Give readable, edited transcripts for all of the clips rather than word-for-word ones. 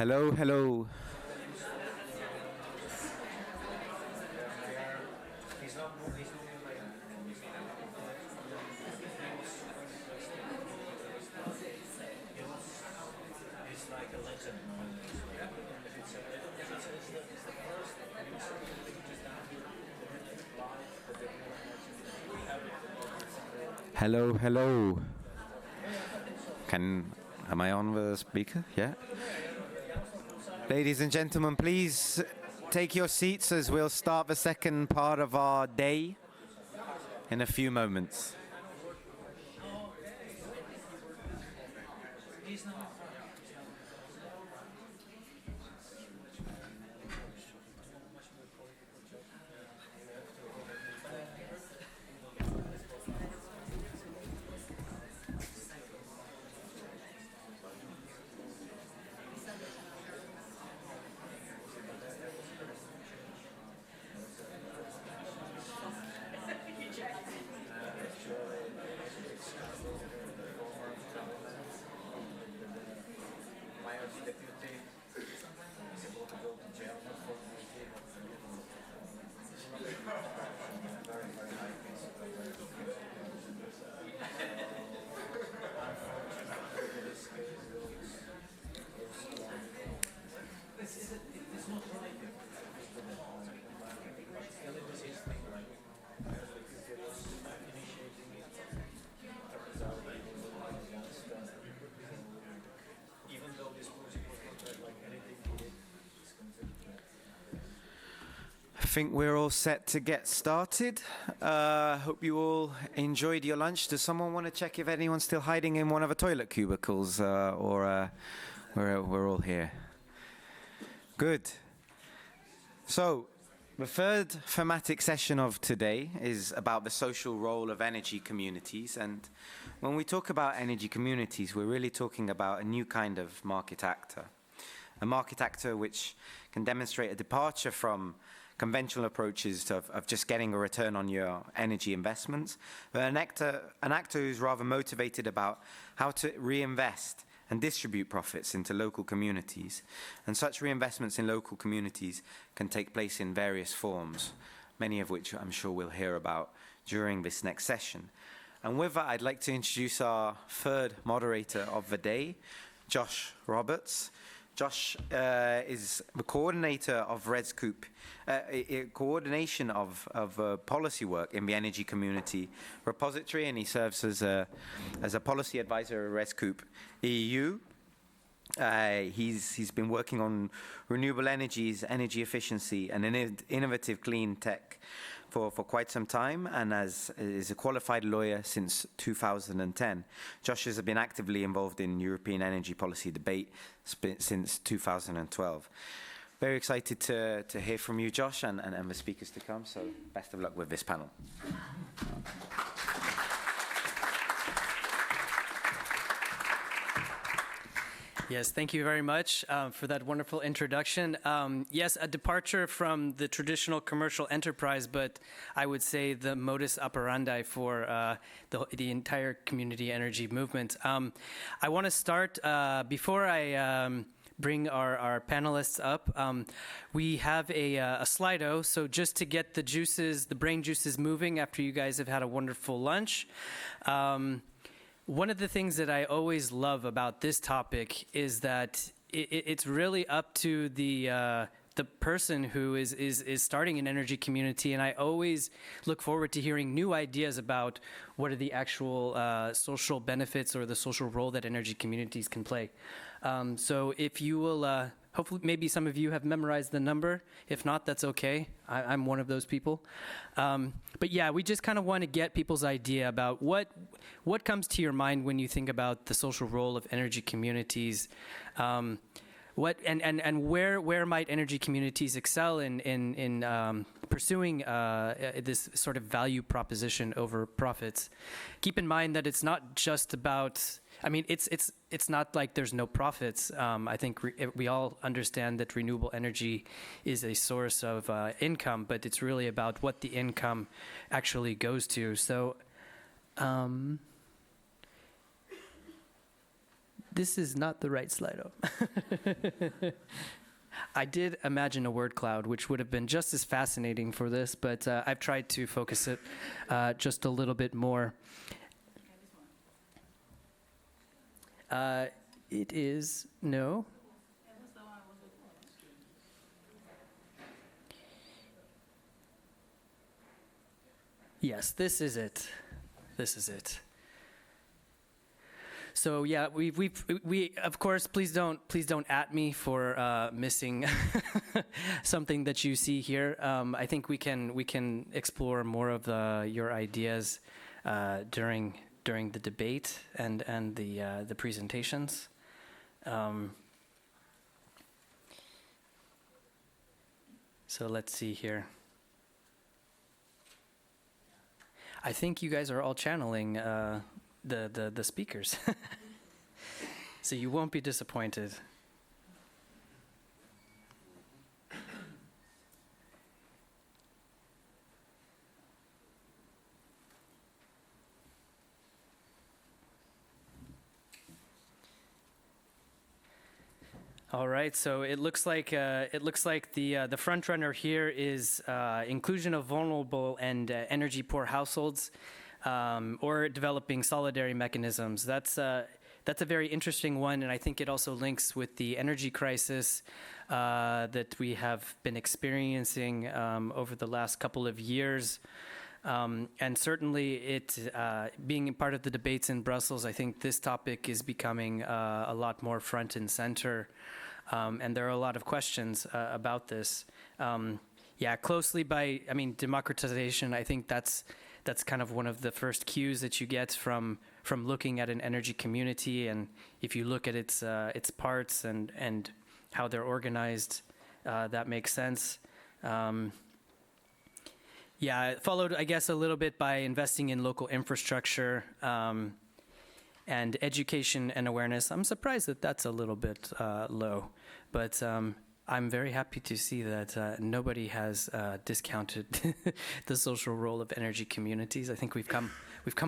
Hello, hello. Hello, hello. Am I on the speaker? Yeah. Ladies and gentlemen, please take your seats as we'll start the second part of our day in a few moments. I think we're all set to get started. Hope you all enjoyed your lunch. Does someone want to check if anyone's still hiding in one of the toilet cubicles, or we're all here? Good. So, the third thematic session of today is about the social role of energy communities. And when we talk about energy communities, we're really talking about a new kind of market actor. A market actor which can demonstrate a departure from conventional approaches of just getting a return on your energy investments, but an actor who's rather motivated about how to reinvest and distribute profits into local communities. And such reinvestments in local communities can take place in various forms, many of which I'm sure we'll hear about during this next session. And with that, I'd like to introduce our third moderator of the day, Josh Roberts. Josh is the coordinator of coordination of policy work in the energy community repository, and he serves as a policy advisor at ResCoop EU. He's been working on renewable energies, energy efficiency, and innovative clean tech for quite some time, and is a qualified lawyer since 2010. Josh has been actively involved in European energy policy debate since 2012. Very excited to hear from you, Josh, and the speakers to come, so best of luck with this panel. Yes, thank you very much for that wonderful introduction. Yes, a departure from the traditional commercial enterprise, but I would say the modus operandi for the entire community energy movement. I want to start, before I bring our panelists up, we have a Slido, so just to get the brain juices moving after you guys have had a wonderful lunch. One of the things that I always love about this topic is that it's really up to the person who is starting an energy community, and I always look forward to hearing new ideas about what are the actual social benefits or the social role that energy communities can play. So if you will, hopefully maybe some of you have memorized the number. If not, that's okay. I'm one of those people. But yeah, we just kind of want to get people's idea about what comes to your mind when you think about the social role of energy communities. What and where might energy communities excel in pursuing this sort of value proposition over profits? Keep in mind that it's not just about. I mean, it's not like there's no profits. I think we all understand that renewable energy is a source of income, but it's really about what the income actually goes This is not the right Slido. I did imagine a word cloud, which would have been just as fascinating for this, but I've tried to focus it just a little bit more. It is, no. Yes, this is it. This is it. So yeah, we of course, please don't at me for missing something that you see here. I think we can explore more of your ideas during the debate and the presentations. So let's see here. I think you guys are all channeling the speakers. So you won't be disappointed. All right, so it looks like the front runner here is inclusion of vulnerable and energy poor households, or developing solidarity mechanisms. That's a very interesting one, and I think it also links with the energy crisis that we have been experiencing over the last couple of years. And certainly it, being part of the debates in Brussels, I think this topic is becoming a lot more front and center. And there are a lot of questions about this. Yeah, democratization, I think that's kind of one of the first cues that you get from looking at an energy community. And if you look at its parts and how they're organized, that makes sense. Yeah, followed, I guess, a little bit by investing in local infrastructure and education and awareness. I'm surprised that that's a little bit low, but I'm very happy to see that nobody has discounted the social role of energy communities. I think we've come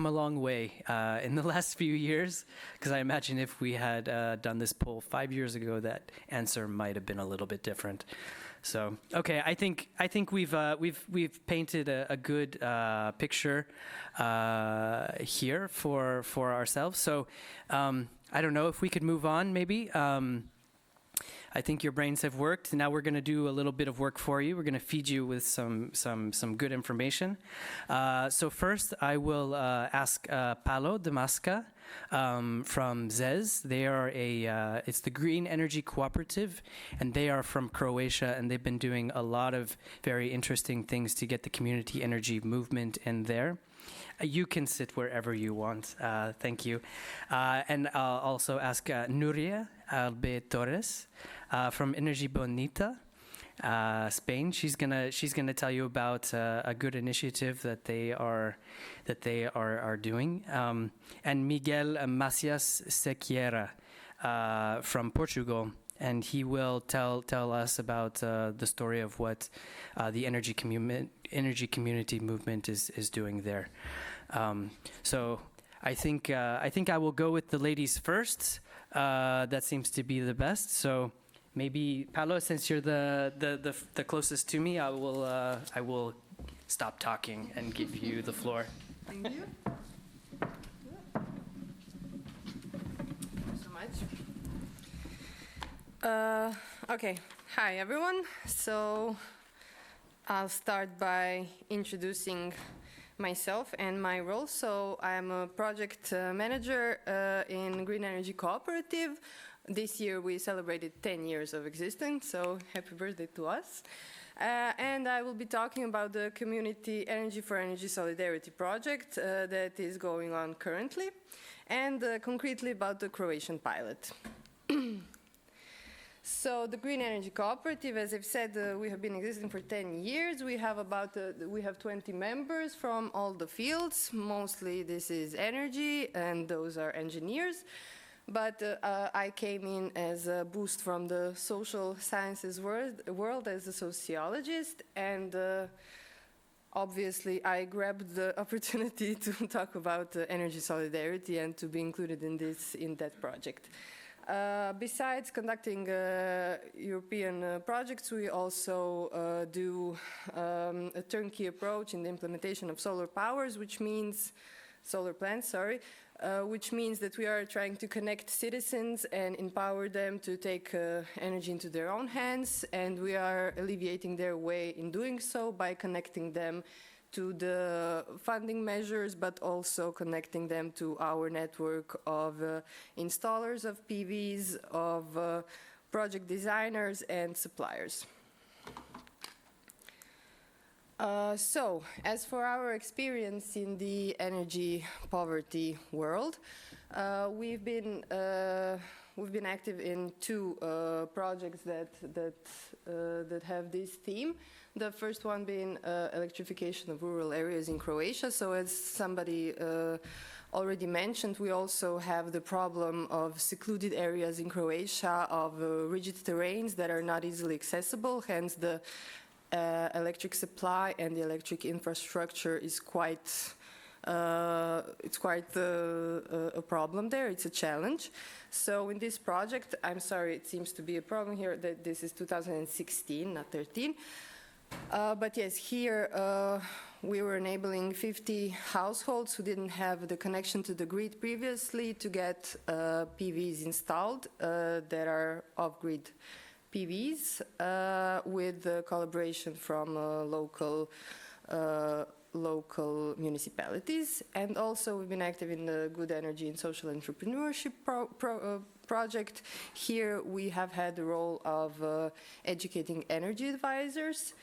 a long way in the last few years, because I imagine if we had done this poll 5 years ago, that answer might have been a little bit different. So, okay, I think we've painted a good picture here for ourselves. So, I don't know if we could move on, maybe. I think your brains have worked. Now we're going to do a little bit of work for you. We're going to feed you with some good information. So first, I will ask Paolo Damasca from ZES. They are it's the Green Energy Cooperative, and they are from Croatia, and they've been doing a lot of very interesting things to get the community energy movement in there. You can sit wherever you want. Thank you. And I'll also ask Nuria Albe Torres from Energy Bonita, Spain. She's gonna tell you about a good initiative that they are doing. And Miguel Macias Sequeira from Portugal. And he will tell us about the story of what the energy community movement is doing there. So I think I will go with the ladies first. That seems to be the best. So maybe Paolo, since you're the closest to me, I will stop talking and give you the floor. Thank you. Thank you so much. Okay, hi everyone. So I'll start by introducing myself and my role. So I'm a project manager in Green Energy Cooperative. This year we celebrated 10 years of existence, so happy birthday to us. And I will be talking about the Community Energy for Energy Solidarity project that is going on currently, and concretely about the Croatian pilot. So the Green Energy Cooperative, as I've said, we have been existing for 10 years. We have 20 members from all the fields. Mostly this is energy, and those are engineers. But I came in as a boost from the social sciences world as a sociologist, and obviously I grabbed the opportunity to talk about energy solidarity and to be included in that project. Besides conducting European projects, we also do a turnkey approach in the implementation of solar powers, which means solar plants, sorry, which means that we are trying to connect citizens and empower them to take energy into their own hands, and we are alleviating their way in doing so by connecting them to the funding measures, but also connecting them to our network of installers of PVs, of project designers and suppliers. So, as for our experience in the energy poverty world, we've been active in two projects that have this theme. The first one being electrification of rural areas in Croatia. So, as somebody already mentioned, we also have the problem of secluded areas in Croatia, of rigid terrains that are not easily accessible. Hence, the electric supply and the electric infrastructure is quite a problem there. It's a challenge. So in this project, I'm sorry, it seems to be a problem here that this is 2016, not 13. But yes, here we were enabling 50 households who didn't have the connection to the grid previously to get PVs installed that are off-grid PVs with the collaboration from local municipalities. And also we've been active in the Good Energy and Social Entrepreneurship project. Here we have had the role of educating energy advisors,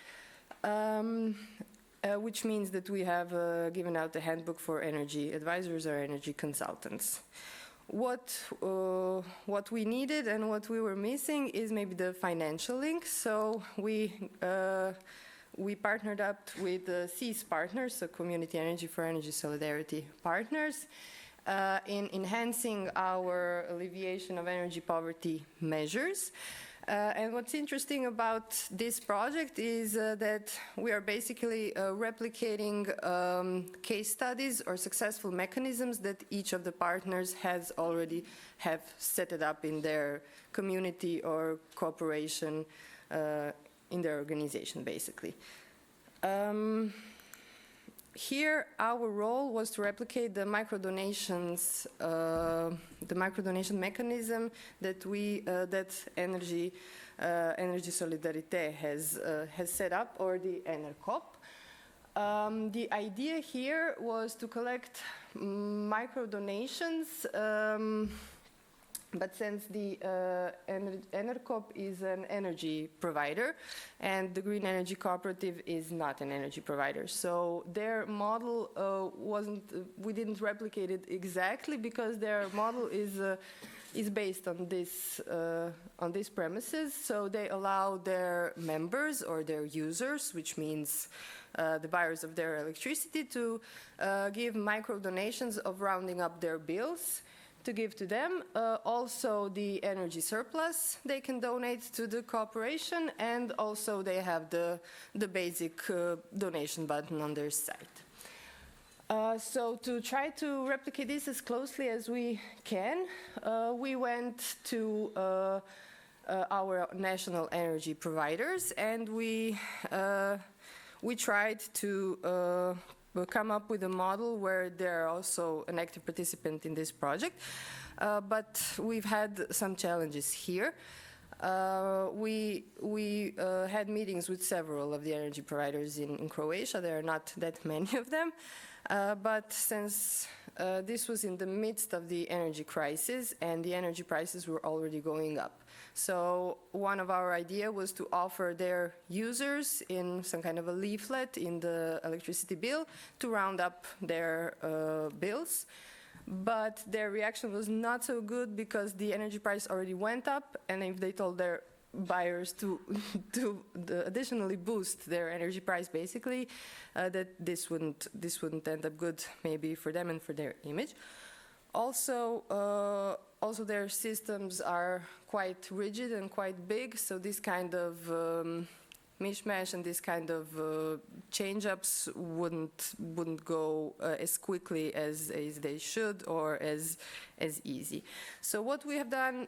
which means that we have given out the handbook for energy advisors or energy consultants. What we needed and what we were missing is maybe the financial link. So we partnered up with CEES partners, so Community Energy for Energy Solidarity partners, in enhancing our alleviation of energy poverty measures. And what's interesting about this project is that we are basically replicating case studies or successful mechanisms that each of the partners has already have set it up in their community or cooperation in their organization, basically. Here, our role was to replicate the microdonations, the microdonation mechanism that Energy Solidarité has set up, or the ENERCOP. The idea here was to collect microdonations, but since the ENERCOP is an energy provider and the Green Energy Cooperative is not an energy provider, so their model we didn't replicate it exactly because their model is based on these premises. So they allow their members or their users, which means the buyers of their electricity, to give micro donations of rounding up their bills to give to them. Also the energy surplus they can donate to the corporation, and also they have the basic donation button on their site. So to try to replicate this as closely as we can, we went to our national energy providers, and we tried to come up with a model where they're also an active participant in this project, but we've had some challenges here. We had meetings with several of the energy providers in Croatia. There are not that many of them, but since this was in the midst of the energy crisis and the energy prices were already going up. So one of our ideas was to offer their users in some kind of a leaflet in the electricity bill to round up their bills. But their reaction was not so good because the energy price already went up, and if they told their buyers to additionally boost their energy price, basically, that this wouldn't end up good maybe for them and for their image. Also their systems are quite rigid and quite big, so this kind of mishmash, and this kind of change-ups wouldn't go as quickly as they should or as easy. So what we have done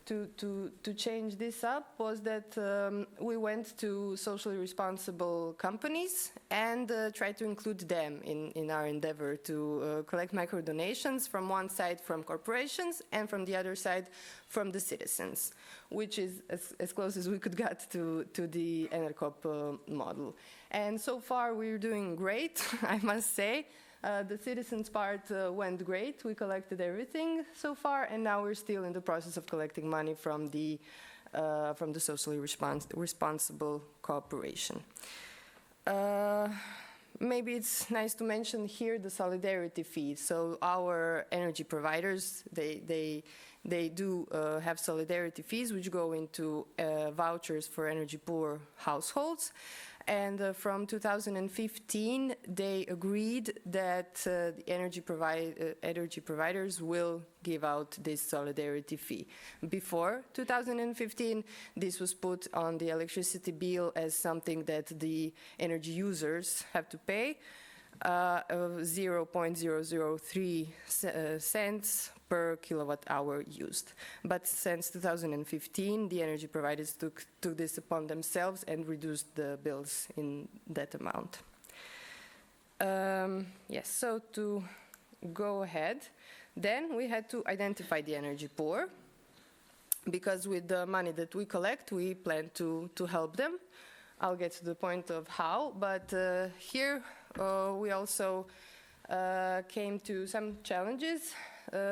to change this up was that we went to socially responsible companies and tried to include them in our endeavor to collect micro donations, from one side from corporations and from the other side from the citizens, which is as close as we could get to the ENERCOP model. And so far we're doing great, I must say. The citizens part went great. We collected everything so far, and now we're still in the process of collecting money from the socially responsible corporation. Maybe it's nice to mention here the solidarity fee. So our energy providers, they do have solidarity fees which go into vouchers for energy poor households. And from 2015, they agreed that the energy providers will give out this solidarity fee. Before 2015, this was put on the electricity bill as something that the energy users have to pay, 0.003 cents per kilowatt hour used. But since 2015, the energy providers took this upon themselves and reduced the bills in that amount. Yes, so to go ahead, then we had to identify the energy poor, because with the money that we collect, we plan to help them. I'll get to the point of how, but here we also came to some challenges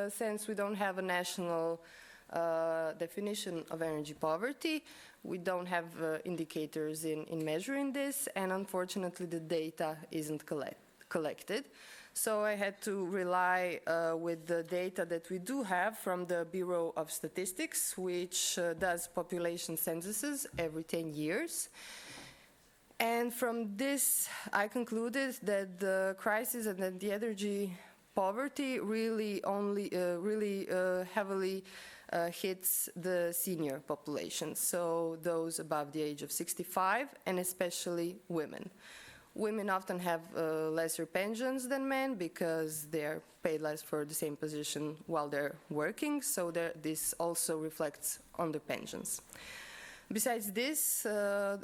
since we don't have a national definition of energy poverty. We don't have indicators in measuring this, and unfortunately the data isn't collected. So I had to rely with the data that we do have from the Bureau of Statistics, which does population censuses every 10 years. And from this, I concluded that the crisis and that the energy poverty really heavily hits the senior population, so those above the age of 65, and especially women. Women often have lesser pensions than men because they're paid less for the same position while they're working, so this also reflects on the pensions. Besides this,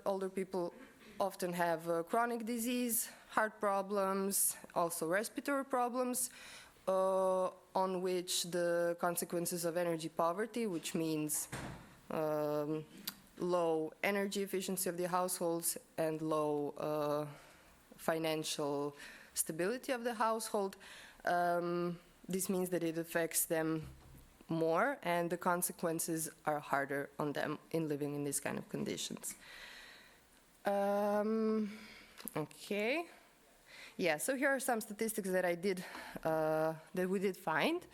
older people often have chronic disease, heart problems, also respiratory problems, on which the consequences of energy poverty, which means low energy efficiency of the households and low financial stability of the household, this means that it affects them more, and the consequences are harder on them in living in these kind of conditions. Okay. Yeah, so here are some statistics that that we did find.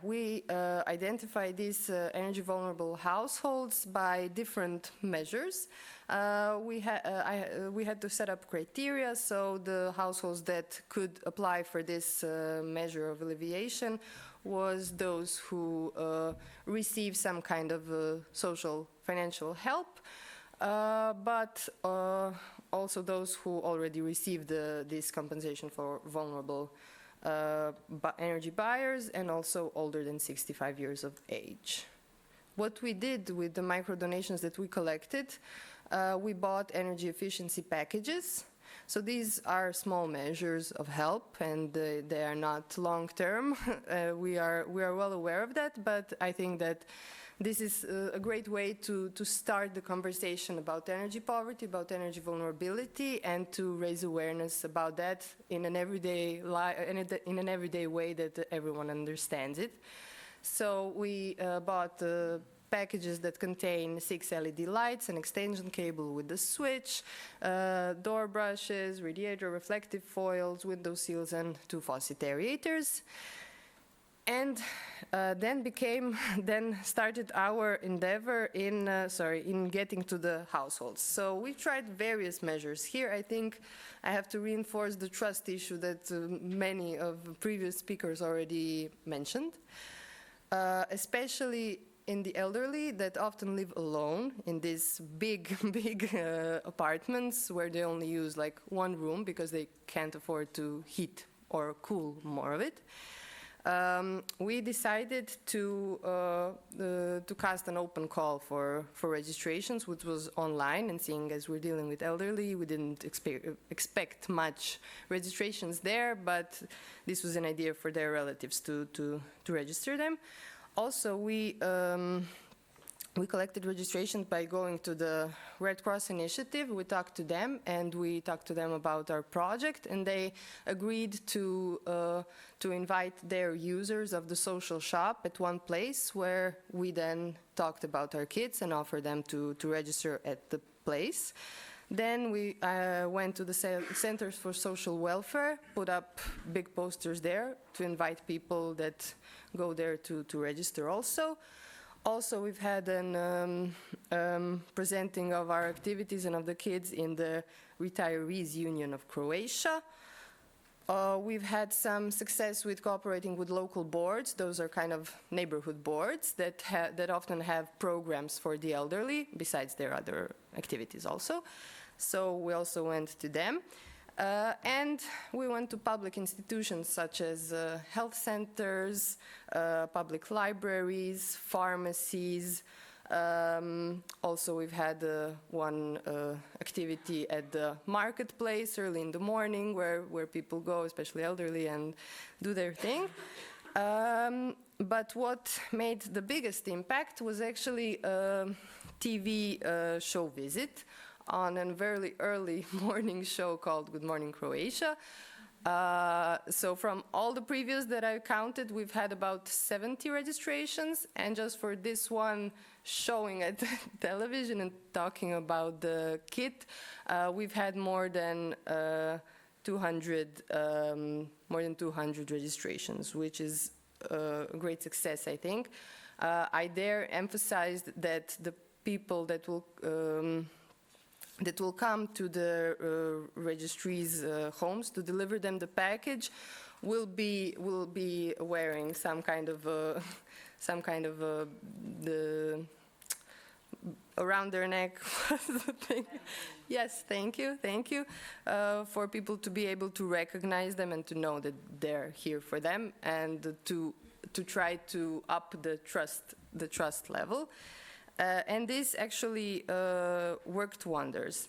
We identify these energy vulnerable households by different measures. We had to set up criteria, so the households that could apply for this measure of alleviation was those who receive some kind of social financial help, but also those who already received this compensation for vulnerable energy buyers, and also older than 65 years of age. What we did with the micro donations that we collected, we bought energy efficiency packages. So these are small measures of help, and they are not long-term. We are well aware of that, but I think that this is a great way to start the conversation about energy poverty, about energy vulnerability, and to raise awareness about that in an everyday way that everyone understands it. So we bought packages that contain 6 LED lights, an extension cable with the switch, door brushes, radiator reflective foils, window seals, and 2 faucet aerators. And then started our endeavor in getting to the households. So we tried various measures. Here I think I have to reinforce the trust issue that many of previous speakers already mentioned, especially in the elderly that often live alone in these big, big apartments where they only use like one room because they can't afford to heat or cool more of it. We decided to cast an open call for registrations, which was online, and seeing as we're dealing with elderly, we didn't expect much registrations there, but this was an idea for their relatives to register them. Also, we collected registrations by going to the Red Cross Initiative. We talked to them, and we talked to them about our project, and they agreed to invite their users of the social shop at one place, where we then talked about our kids and offered them to register at the place. Then we went to the Centers for Social Welfare, put up big posters there to invite people that go there to register also. Also, we've had an presenting of our activities and of the kids in the Retirees Union of Croatia. We've had some success with cooperating with local boards. Those are kind of neighborhood boards that often have programs for the elderly, besides their other activities also. So we also went to them. And we went to public institutions such as health centers, public libraries, pharmacies. Also, we've had one activity at the marketplace early in the morning where people go, especially elderly, and do their thing. But what made the biggest impact was actually a TV show visit on a very early morning show called Good Morning Croatia. So from all the previews that I counted, we've had about 70 registrations, and just for this one showing at television and talking about the kit, we've had more than 200 registrations, which is a great success, I think. I dare emphasize that the people that will come to the registries' homes to deliver them the package will be wearing some kind of the around their neck. Yes, thank you, for people to be able to recognize them and to know that they're here for them, and to try to up the trust level. And this actually worked wonders.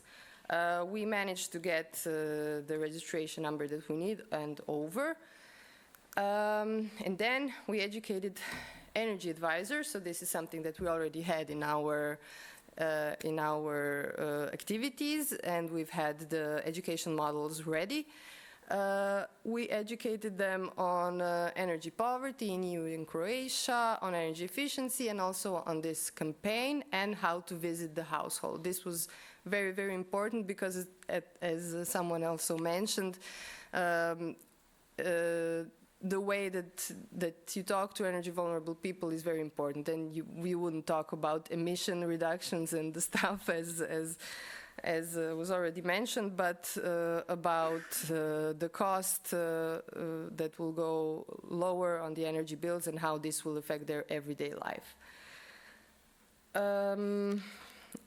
We managed to get the registration number that we need and over. And then we educated energy advisors. So this is something that we already had in our activities, and we've had the education models ready. We educated them on energy poverty in EU and Croatia, on energy efficiency, and also on this campaign and how to visit the household. This was very, very important because, as someone also mentioned, the way that you talk to energy vulnerable people is very important, and we wouldn't talk about emission reductions and the stuff as was already mentioned, but about the cost that will go lower on the energy bills and how this will affect their everyday life.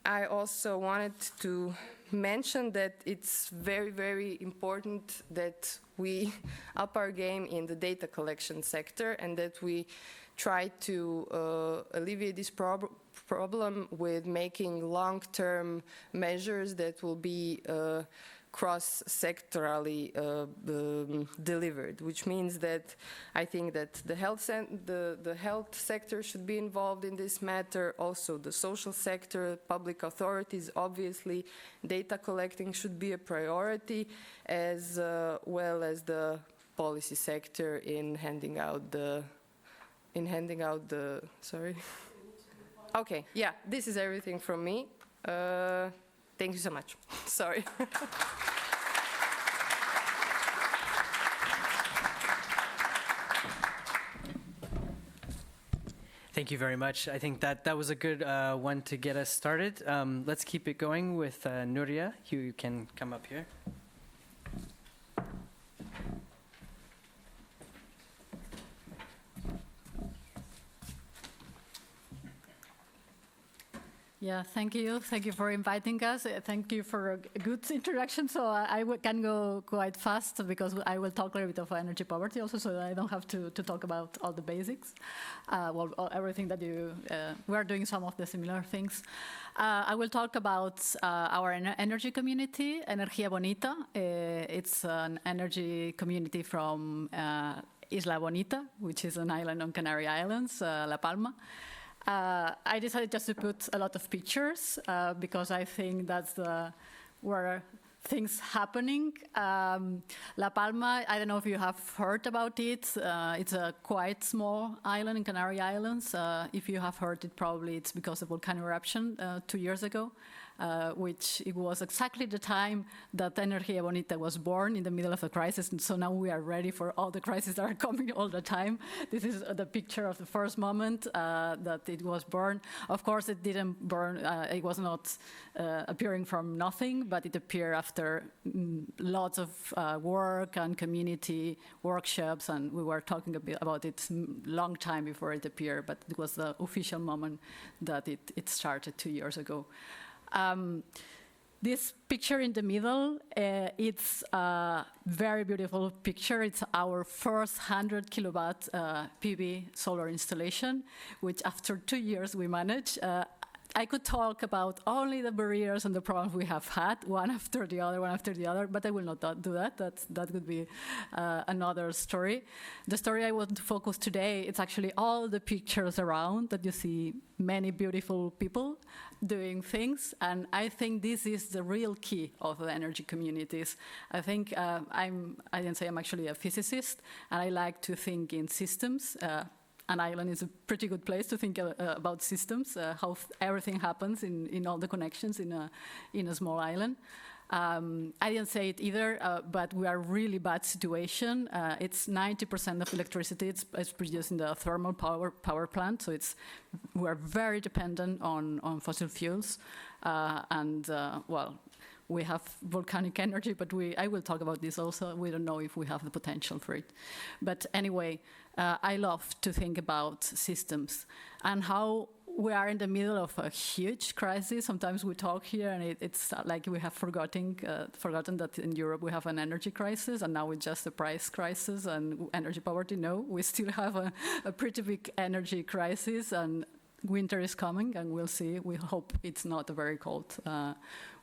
I also wanted to mention that it's very, very important that we up our game in the data collection sector, and that we try to alleviate this problem with making long-term measures that will be cross-sectorally delivered, which means that I think that the health sector should be involved in this matter, also the social sector, public authorities, obviously. Data collecting should be a priority, as well as the policy sector in handing out the sorry. Okay, yeah, this is everything from me. Thank you so much. Sorry. Thank you very much. I think that was a good one to get us started. Let's keep it going with Nuria. You can come up here. Yeah, thank you. Thank you for inviting us. Thank you for a good introduction. So can go quite fast because I will talk a little bit of energy poverty also, so I don't have to talk about all the basics. Everything that we are doing some of the similar things. I will talk about our energy community, Energía Bonita. It's an energy community from Isla Bonita, which is an island on Canary Islands, La Palma. I decided just to put a lot of pictures because I think that's where things happening. La Palma, I don't know if you have heard about it. It's a quite small island in Canary Islands. If you have heard it, probably it's because of volcano eruption 2 years ago. Which it was exactly the time that Energía Bonita was born, in the middle of a crisis, and so now we are ready for all the crises that are coming all the time. This is the picture of the first moment that it was born. Of course, it didn't burn, it was not appearing from nothing, but it appeared after lots of work and community workshops, and we were talking a bit about it long time before it appeared, but it was the official moment that it started 2 years ago. This picture in the middle, it's a very beautiful picture. It's our first 100 kilowatt PV solar installation, which after 2 years we managed. I could talk about only the barriers and the problems we have had, one after the other, but I will not do that. That would be another story. The story I want to focus today, it's actually all the pictures around that you see many beautiful people doing things, and I think this is the real key of the energy communities. I think I didn't say I'm actually a physicist, and I like to think in systems. An island is a pretty good place to think about systems, how everything happens in all the connections in a small island. I didn't say it either, but we are really bad situation. It's 90% of electricity is produced in the thermal power plant, so we're very dependent on fossil fuels, we have volcanic energy, but I will talk about this also. We don't know if we have the potential for it. But anyway, I love to think about systems and how we are in the middle of a huge crisis. Sometimes we talk here and it's like we have forgotten that in Europe we have an energy crisis, and now it's just a price crisis and energy poverty. No, we still have a pretty big energy crisis, and winter is coming, and we'll see. We hope it's not a very cold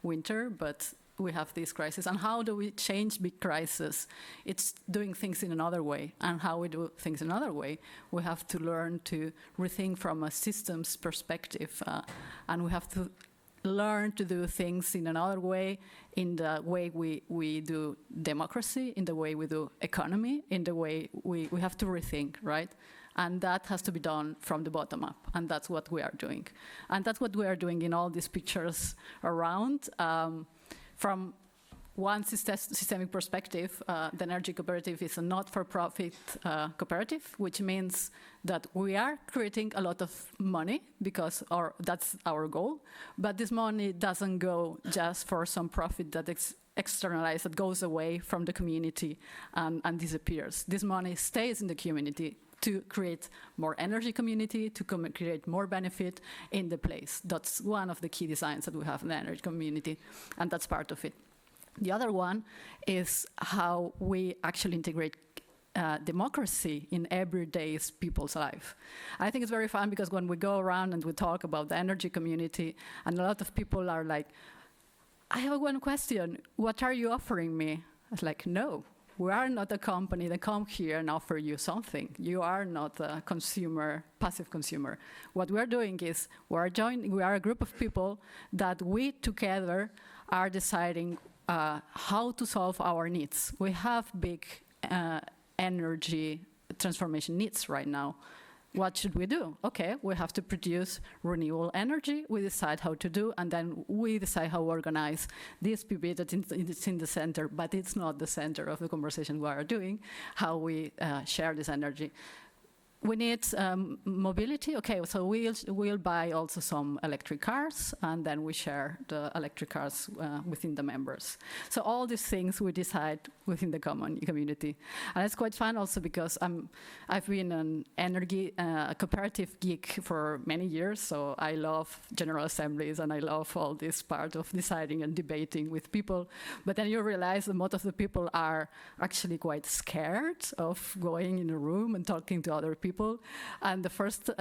winter, but we have this crisis. And how do we change big crises? It's doing things in another way. And how we do things in another way, we have to learn to rethink from a systems perspective. And we have to learn to do things in another way, in the way we do democracy, in the way we do economy, in the way we have to rethink, right? And that has to be done from the bottom up, and that's what we are doing. And that's what we are doing in all these pictures around. From one systemic perspective, the energy cooperative is a not-for-profit cooperative, which means that we are creating a lot of money because that's our goal, but this money doesn't go just for some profit that externalized, that goes away from the community and disappears. This money stays in the community to create more energy community, to create more benefit in the place. That's one of the key designs that we have in the energy community, and that's part of it. The other one is how we actually integrate democracy in everyday people's life. I think it's very fun because when we go around and we talk about the energy community, and a lot of people are like, I have one question, what are you offering me? It's like, no. We are not a company that come here and offer you something. You are not a consumer, passive consumer. What we are doing is we are a group of people that we together are deciding how to solve our needs. We have big energy transformation needs right now. What should we do? Okay, we have to produce renewable energy. We decide how to do, and then we decide how to organize this PV that it's in the center, but it's not the center of the conversation we are doing, how we share this energy. we need mobility. Okay, so we'll buy also some electric cars, and then we share the electric cars within the members. So all these things we decide within the community, and it's quite fun also because I've been an energy cooperative geek for many years. So I love general assemblies, and I love all this part of deciding and debating with people. But then you realize that most of the people are actually quite scared of going in a room and talking to other people. And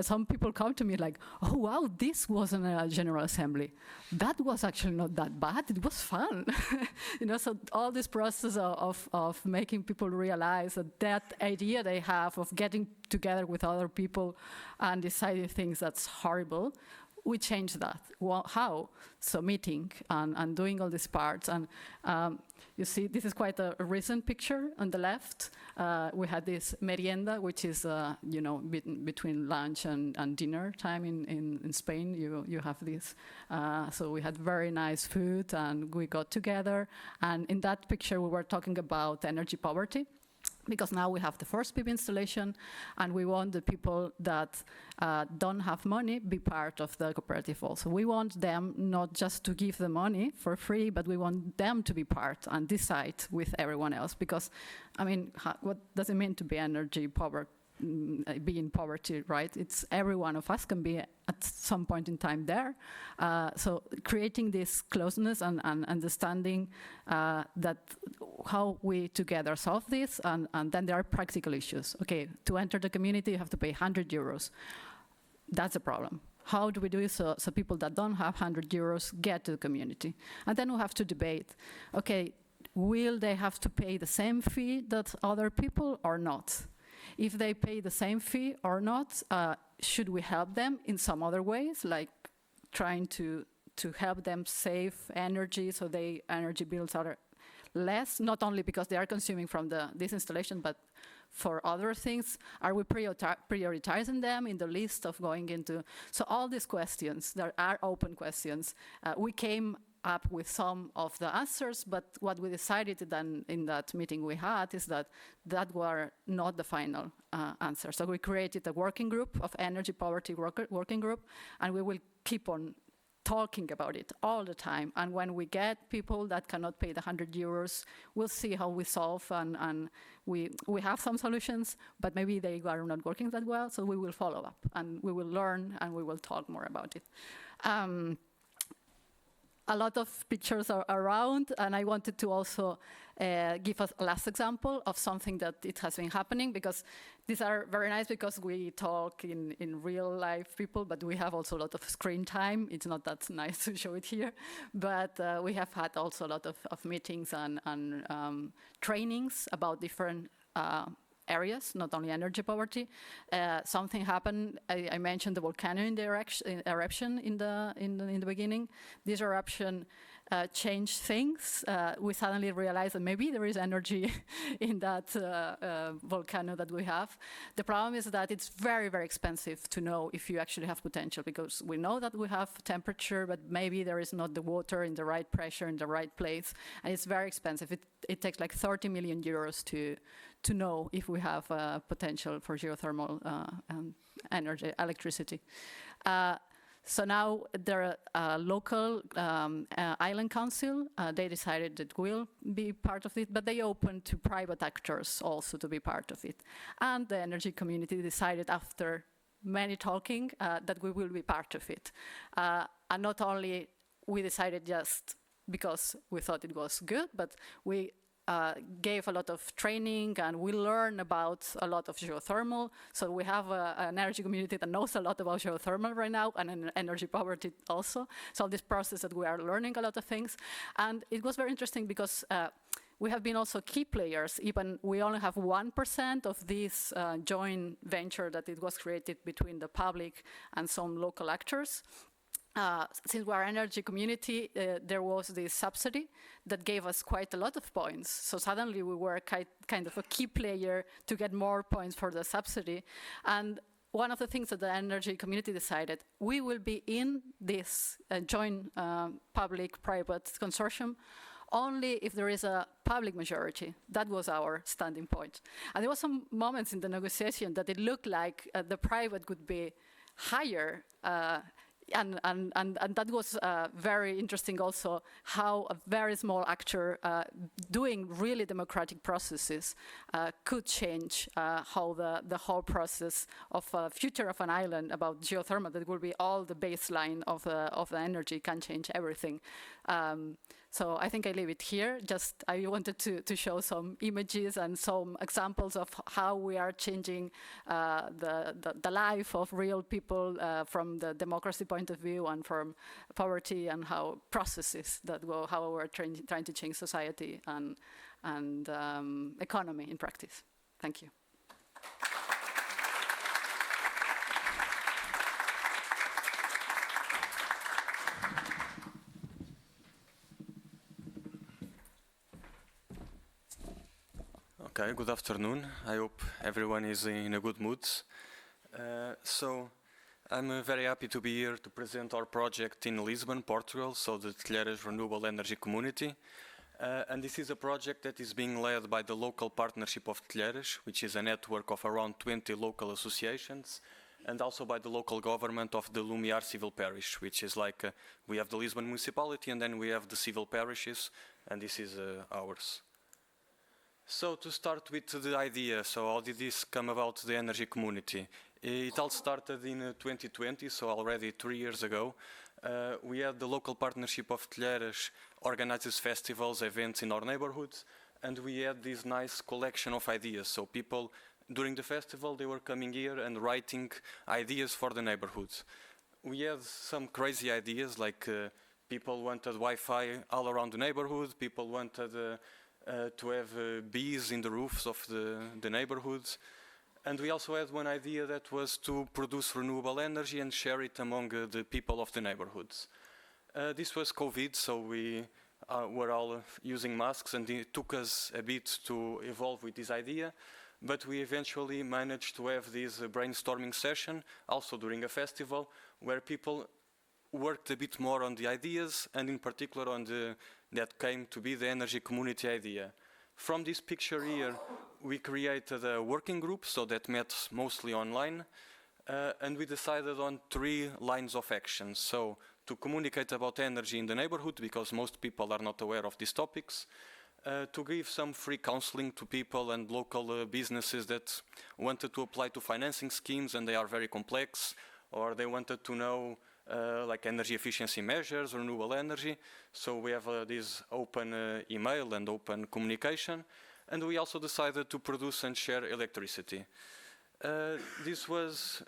some people come to me like, oh wow, this wasn't a general assembly. That was actually not that bad. It was fun. So all this process of making people realize that idea they have of getting together with other people and deciding things that's horrible, we change that. Well, how? So meeting and doing all these parts. And you see, this is quite a recent picture on the left. We had this merienda, which is, between lunch and dinner time in Spain. You have this. So we had very nice food, and we got together. And in that picture, we were talking about energy poverty, because now we have the first PV installation, and we want the people that don't have money be part of the cooperative also. We want them not just to give the money for free, but we want them to be part and decide with everyone else. Because, what does it mean to be energy poverty? Be in poverty, right? It's every one of us can be at some point in time there. So creating this closeness and understanding that how we together solve this, and then there are practical issues. Okay, to enter the community, you have to pay 100 euros. That's a problem. How do we do it so people that don't have 100 euros get to the community? And then we have to debate, okay, will they have to pay the same fee that other people or not? If they pay the same fee or not, should we help them in some other ways, like trying to help them save energy so their energy bills are less, not only because they are consuming from this installation, but for other things? Are we prioritizing them in the list of going into? So all these questions, there are open questions. We came up with some of the answers, but what we decided then in that meeting we had is that were not the final answer. So we created a working group of energy poverty working group, and we will keep on talking about it all the time. And when we get people that cannot pay the 100 euros, we'll see how we solve, and we have some solutions, but maybe they are not working that well, so we will follow up, and we will learn, and we will talk more about it. A lot of pictures are around, and I wanted to also give us a last example of something that it has been happening, because these are very nice because we talk in real life people, but we have also a lot of screen time. It's not that nice to show it here, but we have had also a lot of meetings and trainings about different areas, not only energy poverty. Something happened. I mentioned the volcano eruption in the beginning. This eruption changed things. We suddenly realized that maybe there is energy in that volcano that we have. The problem is that it's very, very expensive to know if you actually have potential, because we know that we have temperature, but maybe there is not the water in the right pressure in the right place, and it's very expensive. It takes like 30 million euros to know if we have potential for geothermal energy, electricity. So now there are local island council. They decided that we'll be part of it, but they opened to private actors also to be part of it. And the energy community decided after many talking that we will be part of it. And not only we decided just because we thought it was good, but we gave a lot of training, and we learn about a lot of geothermal. So we have an energy community that knows a lot about geothermal right now, and an energy poverty also. So this process that we are learning a lot of things. And it was very interesting because we have been also key players. Even we only have 1% of this joint venture that it was created between the public and some local actors. Since we are an energy community, there was this subsidy that gave us quite a lot of points. So suddenly we were kind of a key player to get more points for the subsidy. And one of the things that the energy community decided, we will be in this joint public-private consortium only if there is a public majority. That was our standing point. And there were some moments in the negotiation that it looked like the private would be higher, and that was very interesting also, how a very small actor doing really democratic processes could change how the whole process of future of an island about geothermal, that will be all the baseline of the energy, can change everything. So I think I leave it here. Just I wanted to show some images and some examples of how we are changing the life of real people from the democracy point of view and from poverty, and how processes that go, how we're trying to change society and economy in practice. Thank you. Okay, good afternoon. I hope everyone is in a good mood. So I'm very happy to be here to present our project in Lisbon, Portugal, so the Telheiras Renewable Energy Community. And this is a project that is being led by the local partnership of Telheiras, which is a network of around 20 local associations, and also by the local government of the Lumiar civil parish, which is like, we have the Lisbon municipality and then we have the civil parishes, and this is ours. So to start with the idea, so how did this come about, the energy community? It all started in 2020, so already 3 years ago. We had the local partnership of Telheiras organizes festivals, events in our neighborhoods, and we had this nice collection of ideas. So people, during the festival, they were coming here and writing ideas for the neighborhoods. We had some crazy ideas, like people wanted Wi-Fi all around the neighborhood, people wanted to have bees in the roofs of the neighborhoods. And we also had one idea that was to produce renewable energy and share it among the people of the neighborhoods. This was COVID, so we were all using masks, and it took us a bit to evolve with this idea. But we eventually managed to have this brainstorming session, also during a festival, where people worked a bit more on the ideas, and in particular on that came to be the energy community idea. From this picture here, we created a working group, so that met mostly online, and we decided on 3 lines of action. So to communicate about energy in the neighborhood, because most people are not aware of these topics, to give some free counseling to people and local businesses that wanted to apply to financing schemes and they are very complex, or they wanted to know like energy efficiency measures, renewable energy. So we have this open email and open communication. And we also decided to produce and share electricity. This was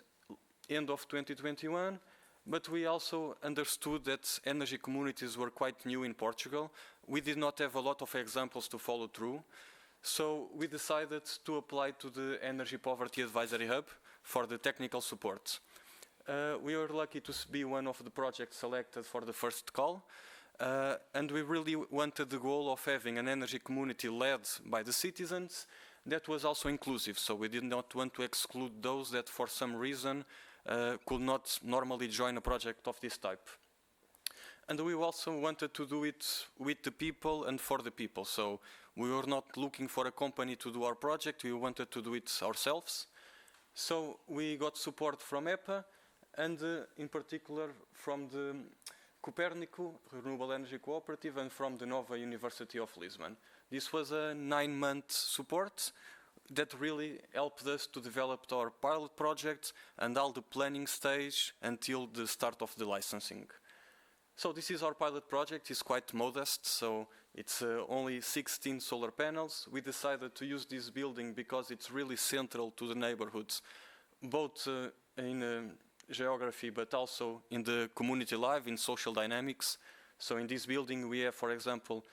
end of 2021, but we also understood that energy communities were quite new in Portugal. We did not have a lot of examples to follow through. So we decided to apply to the Energy Poverty Advisory Hub for the technical support. We were lucky to be one of the projects selected for the first call, and we really wanted the goal of having an energy community led by the citizens that was also inclusive. So we did not want to exclude those that for some reason could not normally join a project of this type. And we also wanted to do it with the people and for the people. So we were not looking for a company to do our project, we wanted to do it ourselves. So we got support from EPA, and in particular from the Copernico Renewable Energy Cooperative and from the Nova University of Lisbon. This was a 9-month support that really helped us to develop our pilot project and all the planning stage until the start of the licensing. So this is our pilot project. It's quite modest, so it's only 16 solar panels. We decided to use this building because it's really central to the neighborhoods, both in geography, but also in the community life, in social dynamics. So in this building we have, for example,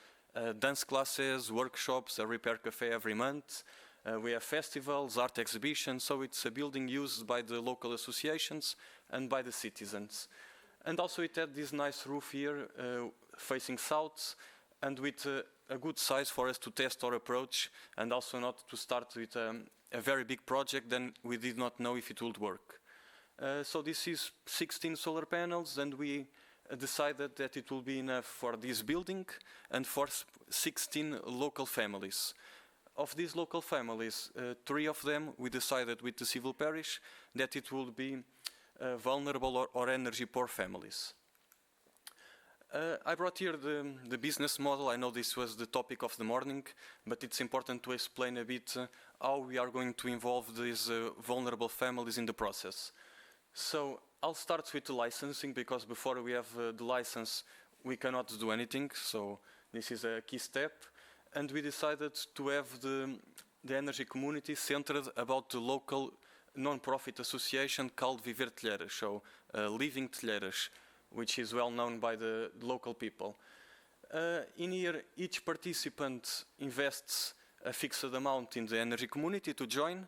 dance classes, workshops, a repair cafe every month. We have festivals, art exhibitions, so it's a building used by the local associations and by the citizens. And also it had this nice roof here, facing south, and with a good size for us to test our approach, and also not to start with a very big project, then we did not know if it would work. So this is 16 solar panels, and we decided that it will be enough for this building and for 16 local families. Of these local families, 3 of them we decided with the civil parish that it will be vulnerable or energy poor families. I brought here the business model. I know this was the topic of the morning, but it's important to explain a bit how we are going to involve these vulnerable families in the process. So I'll start with the licensing, because before we have the license, we cannot do anything. So this is a key step. And we decided to have the energy community centered about the local non-profit association called Viver Telheiras, so Living Telheiras, which is well known by the local people. In here, each participant invests a fixed amount in the energy community to join,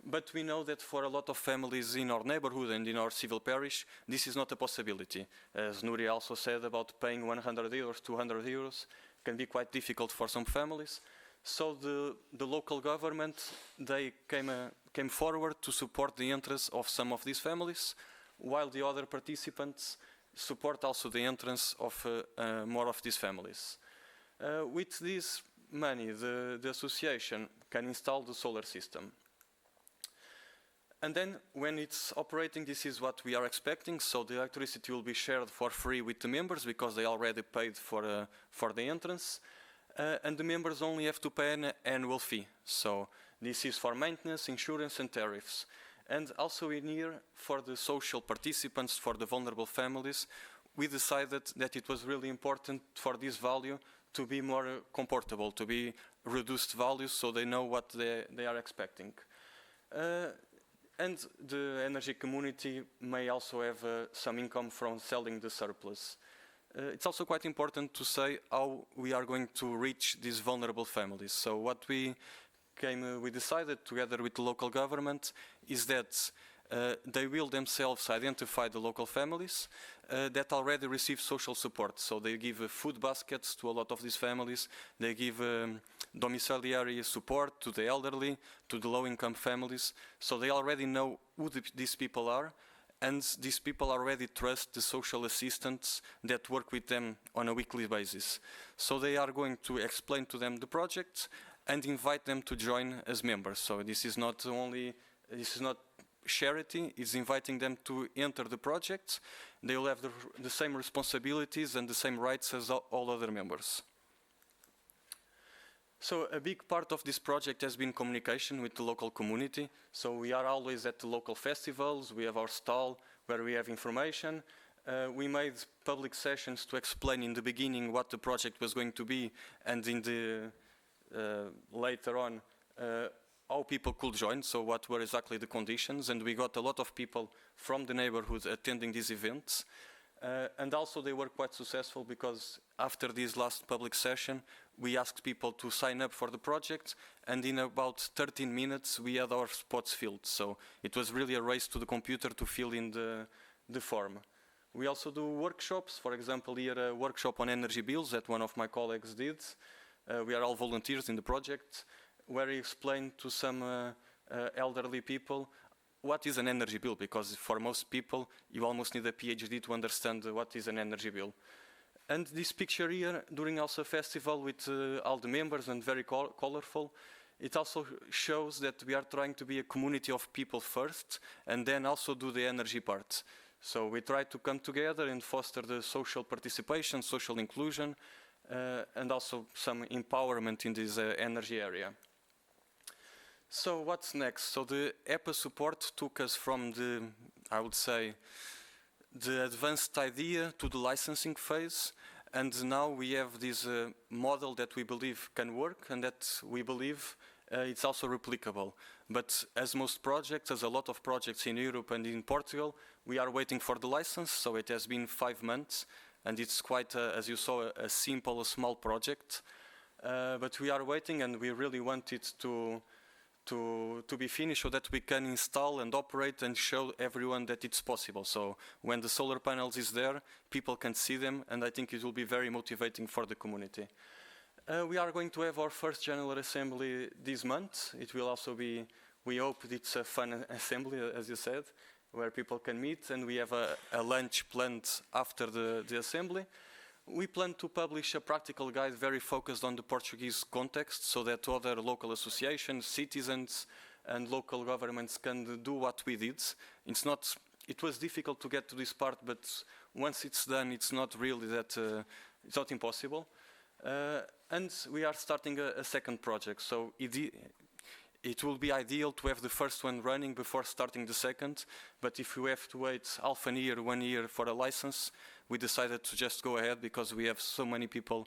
but we know that for a lot of families in our neighborhood and in our civil parish, this is not a possibility. As Nuria also said about paying 100 euros, 200 euros, can be quite difficult for some families. So the local government, they came forward to support the interests of some of these families, while the other participants support also the entrance of more of these families. With this money, the association can install the solar system. And then when it's operating, this is what we are expecting. So the electricity will be shared for free with the members because they already paid for the entrance. And the members only have to pay an annual fee. So this is for maintenance, insurance and tariffs. And also in here, for the social participants, for the vulnerable families, we decided that it was really important for this value to be more comportable, to be reduced values, so they know what they are expecting. And the energy community may also have some income from selling the surplus. It's also quite important to say how we are going to reach these vulnerable families. So what we decided together with the local government is that they will themselves identify the local families that already receive social support. So they give food baskets to a lot of these families. They give domiciliary support to the elderly, to the low-income families. So they already know who these people are, and these people already trust the social assistants that work with them on a weekly basis. So they are going to explain to them the project and invite them to join as members. So this is not charity, it's inviting them to enter the project. They will have the same responsibilities and the same rights as all other members. So a big part of this project has been communication with the local community. So we are always at the local festivals, we have our stall where we have information. We made public sessions to explain in the beginning what the project was going to be, and in the later on how people could join, so what were exactly the conditions, and we got a lot of people from the neighborhood attending these events. And also they were quite successful because after this last public session, we asked people to sign up for the project, and in about 13 minutes we had our spots filled. So it was really a race to the computer to fill in the form. We also do workshops, for example here a workshop on energy bills that one of my colleagues did. We are all volunteers in the project, where he explained to some elderly people what is an energy bill, because for most people you almost need a PhD to understand what is an energy bill. And this picture here during also festival with all the members and very colorful, it also shows that we are trying to be a community of people first and then also do the energy part. So we try to come together and foster the social participation, social inclusion, and also some empowerment in this energy area. So what's next? So the EPA support took us from I would say, the advanced idea to the licensing phase, and now we have this model that we believe can work and that we believe it's also replicable. But as most projects, as a lot of projects in Europe and in Portugal, we are waiting for the license, so it has been 5 months, and it's quite, as you saw, a simple, a small project. But we are waiting, and we really want it to be finished so that we can install and operate and show everyone that it's possible. So when the solar panels is there, people can see them, and I think it will be very motivating for the community. We are going to have our first General Assembly this month. It will also be, we hope it's a fun assembly, as you said. where people can meet, and we have a lunch planned after the assembly. We plan to publish a practical guide very focused on the Portuguese context, so that other local associations, citizens, and local governments can do what we did. It was difficult to get to this part, but once it's done, it's not really that, it's not impossible. And we are starting a second project, so it will be ideal to have the first one running before starting the second, but if we have to wait half a year, 1 year for a license, we decided to just go ahead because we have so many people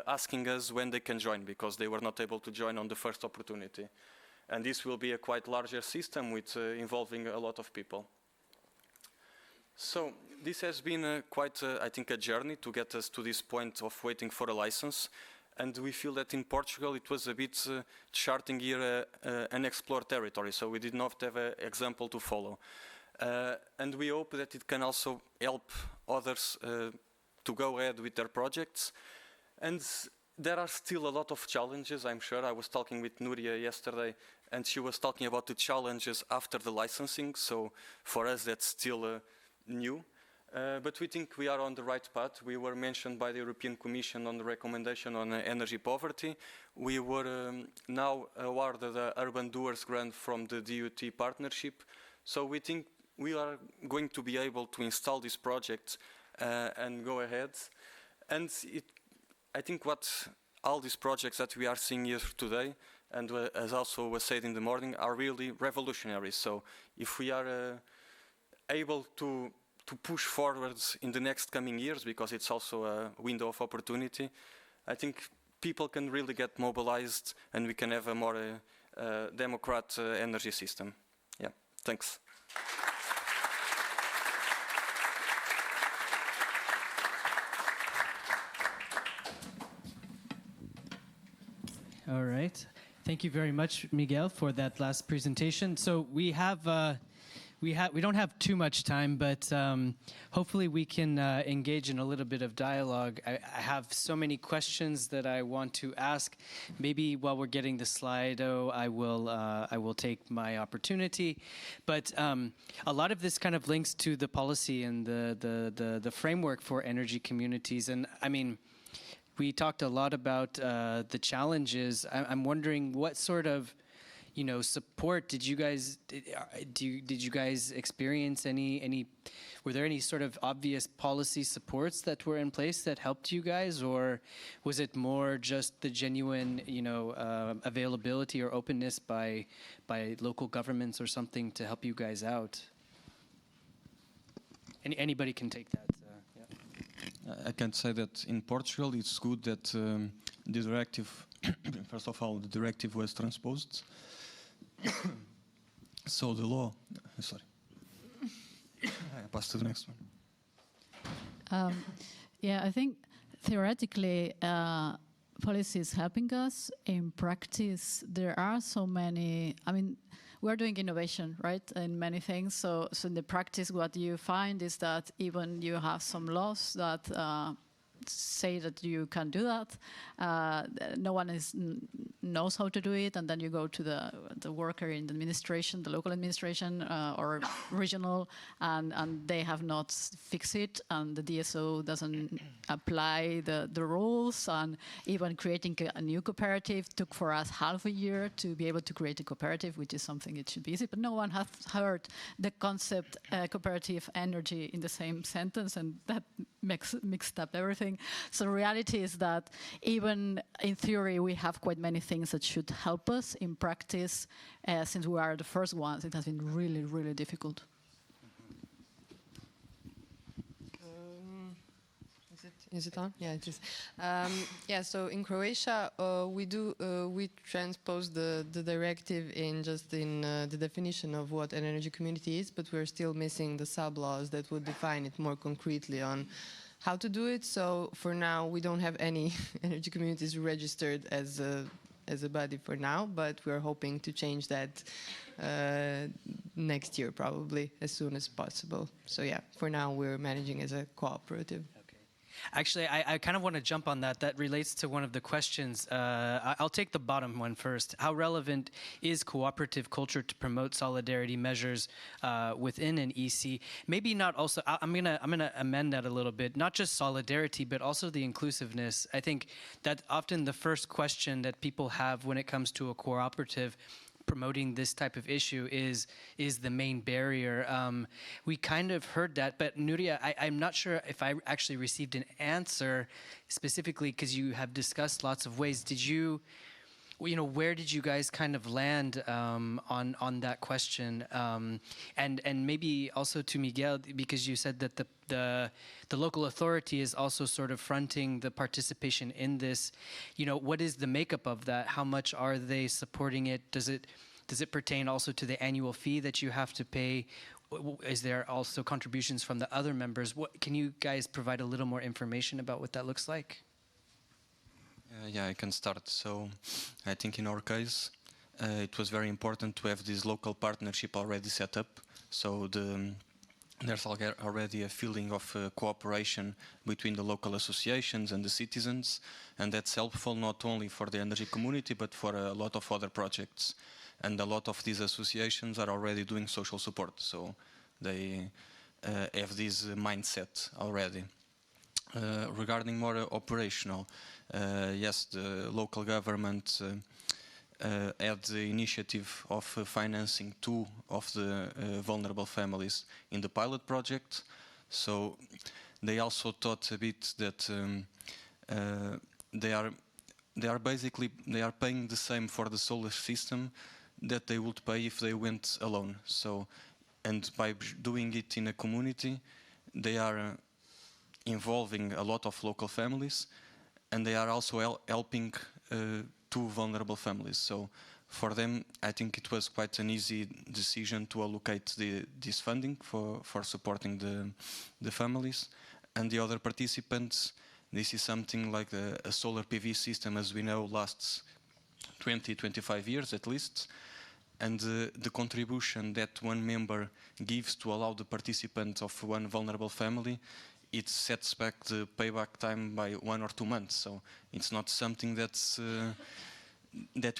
asking us when they can join, because they were not able to join on the first opportunity. And this will be a quite larger system with involving a lot of people. So this has been quite, I think, a journey to get us to this point of waiting for a license. And we feel that in Portugal it was a bit charting here an explored territory, so we did not have an example to follow. And we hope that it can also help others to go ahead with their projects. And there are still a lot of challenges, I'm sure. I was talking with Nuria yesterday, and she was talking about the challenges after the licensing, so for us that's still new. But we think we are on the right path. We were mentioned by the European Commission on the recommendation on energy poverty. We were now awarded the Urban Doers Grant from the DUT partnership. So we think we are going to be able to install this project and go ahead. And I think what all these projects that we are seeing here today, and as also was said in the morning, are really revolutionary. So if we are able to push forwards in the next coming years, because it's also a window of opportunity, I think people can really get mobilized and we can have a more democratic energy system. Yeah, thanks. All right. Thank you very much, Miguel, for that last presentation. So we don't have too much time, but hopefully we can engage in a little bit of dialogue. I have so many questions that I want to ask. Maybe while we're getting the Slido, I will take my opportunity. But a lot of this kind of links to the policy and the framework for energy communities. And I mean, we talked a lot about the challenges. I'm wondering what sort of support did you guys experience? Were there any sort of obvious policy supports that were in place that helped you guys, or was it more just the genuine availability or openness by local governments or something to help you guys out? Anybody can take that. I can say that in Portugal it's good that the directive, first of all, the directive was transposed. So the law, sorry, I pass to the next one. Yeah, I think theoretically policy is helping us. In practice, there are so many, I mean, we're doing innovation, right, in many things. So in the practice, what you find is that even you have some laws that say that you can do that, no one knows how to do it, and then you go to the worker in the administration, the local administration or regional, and they have not fixed it, and the DSO doesn't apply the rules, and even creating a new cooperative took for us half a year to be able to create a cooperative, which is something it should be easy, but no one has heard the concept cooperative energy in the same sentence, and that mixed up everything. So the reality is that even in theory, we have quite many things that should help us. In practice, since we are the first ones, it has been really, really difficult. Is it on? Yeah, it is. Yeah, so in Croatia, we transpose the directive in the definition of what an energy community is, but we're still missing the sub-laws that would define it more concretely on how to do it. So for now, we don't have any energy communities registered as a body for now, but we're hoping to change that next year, probably as soon as possible. So yeah, for now, we're managing as a cooperative. Actually, I kind of want to jump on that. That relates to one of the questions. I'll take the bottom one first. How relevant is cooperative culture to promote solidarity measures within an EC? Maybe not also, I'm gonna amend that a little bit. Not just solidarity, but also the inclusiveness. I think that often the first question that people have when it comes to a cooperative promoting this type of issue is the main barrier. We kind of heard that, but Nuria, I'm not sure if I actually received an answer specifically, because you have discussed lots of ways. Did you, where did you guys kind of land on that question? And maybe also to Miguel, because you said that the local authority is also sort of fronting the participation in this. What is the makeup of that? How much are they supporting it? Does it pertain also to the annual fee that you have to pay? Is there also contributions from the other members? Can you guys provide a little more information about what that looks like? Yeah, I can start. So I think in our case, it was very important to have this local partnership already set up. So there's already a feeling of cooperation between the local associations and the citizens, and that's helpful not only for the energy community, but for a lot of other projects. And a lot of these associations are already doing social support, so they have this mindset already. Regarding more operational, yes, the local government had the initiative of financing 2 of the vulnerable families in the pilot project. So they also thought a bit that they are paying the same for the solar system that they would pay if they went alone. So, and by doing it in a community, they are involving a lot of local families, and they are also helping 2 vulnerable families. So for them, I think it was quite an easy decision to allocate this funding for supporting the families. And the other participants, this is something like a solar PV system, as we know, lasts 20-25 years at least. And the contribution that one member gives to allow the participant of one vulnerable family, it sets back the payback time by 1 or 2 months. So it's not something that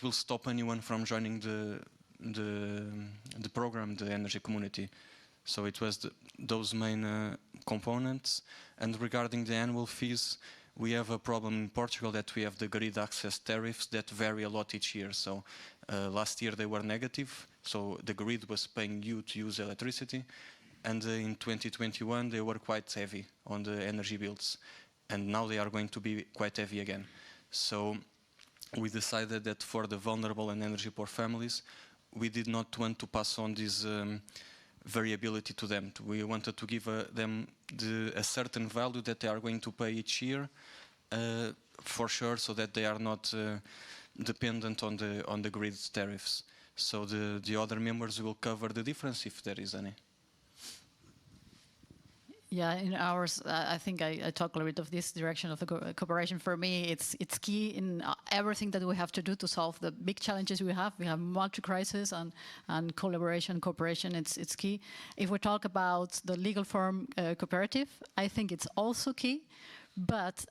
will stop anyone from joining the program, the energy community. So it was those main components. And regarding the annual fees, we have a problem in Portugal that we have the grid access tariffs that vary a lot each year. So last year they were negative, so the grid was paying you to use electricity. And in 2021 they were quite heavy on the energy bills, and now they are going to be quite heavy again. So we decided that for the vulnerable and energy poor families, we did not want to pass on this variability to them. We wanted to give them a certain value that they are going to pay each year, for sure, so that they are not dependent on the grid tariffs. So the other members will cover the difference if there is any. Yeah, in ours, I think I talk a little bit of this direction of the cooperation. For me, it's key in everything that we have to do to solve the big challenges we have. We have multi-crisis and collaboration, cooperation, it's key. If we talk about the legal form cooperative, I think it's also key.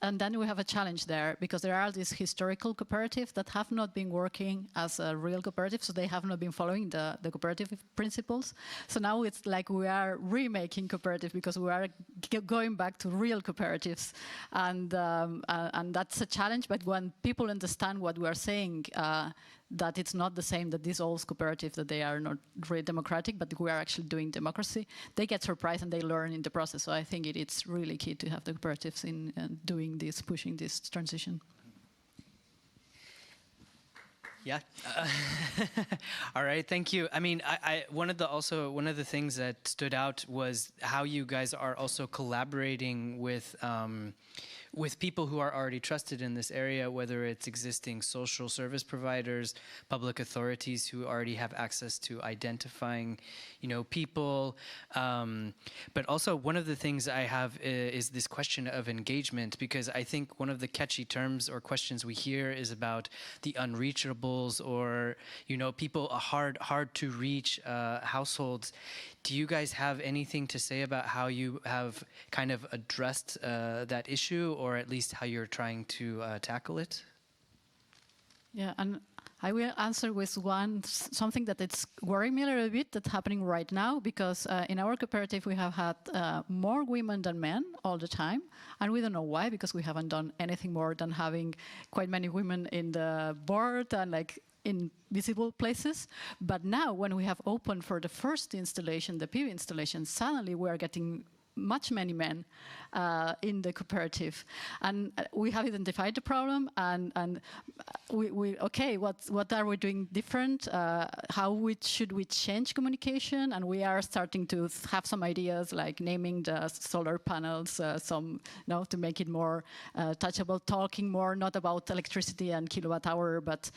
And then we have a challenge there, because there are these historical cooperatives that have not been working as a real cooperative, so they have not been following the cooperative principles. So now it's like we are remaking cooperative, because we are going back to real cooperatives. And that's a challenge, but when people understand what we are saying, that it's not the same, that these old cooperatives, that they are not really democratic, but we are actually doing democracy, they get surprised and they learn in the process. So I think it's really key to have the cooperatives in doing this, pushing this transition. Yeah. All right. Thank you. I mean, one of the things that stood out was how you guys are also collaborating with with people who are already trusted in this area, whether it's existing social service providers, public authorities who already have access to identifying, people. But also one of the things I have is this question of engagement, because I think one of the catchy terms or questions we hear is about the unreachables, or, people hard to reach households. Do you guys have anything to say about how you have kind of addressed that issue, or at least how you're trying to tackle it? Yeah, and I will answer with something that it's worrying me a little bit that's happening right now, because in our cooperative we have had more women than men all the time, and we don't know why, because we haven't done anything more than having quite many women in the board and in visible places. But now when we have opened for the first installation, the PV installation, suddenly we are getting many men in the cooperative, and we have identified the problem, and we okay, what are we doing different? How should we change communication? And we are starting to have some ideas, like naming the solar panels, to make it more touchable, talking more not about electricity and kilowatt hour, but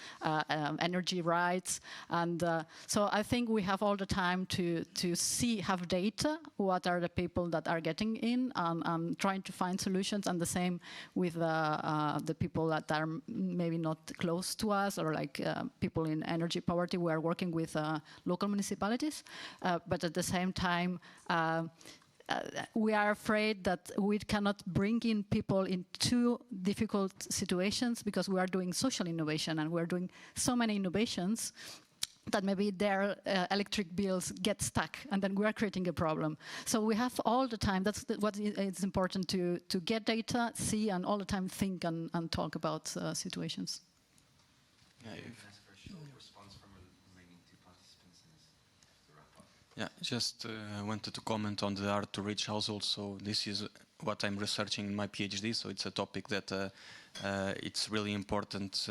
energy rights. And so I think we have all the time to have data. What are the people that are getting in, and trying to find solutions, and the same with the people that are maybe not close to us, or people in energy poverty. We are working with local municipalities, but at the same time we are afraid that we cannot bring in people in too difficult situations, because we are doing social innovation, and we are doing so many innovations that maybe their electric bills get stuck, and then we are creating a problem. So we have all the time, that's what it's important to get data, see, and all the time think and talk about situations. Yeah, just wanted to comment on the hard to reach households. So this is what I'm researching in my PhD. So it's a topic that it's really important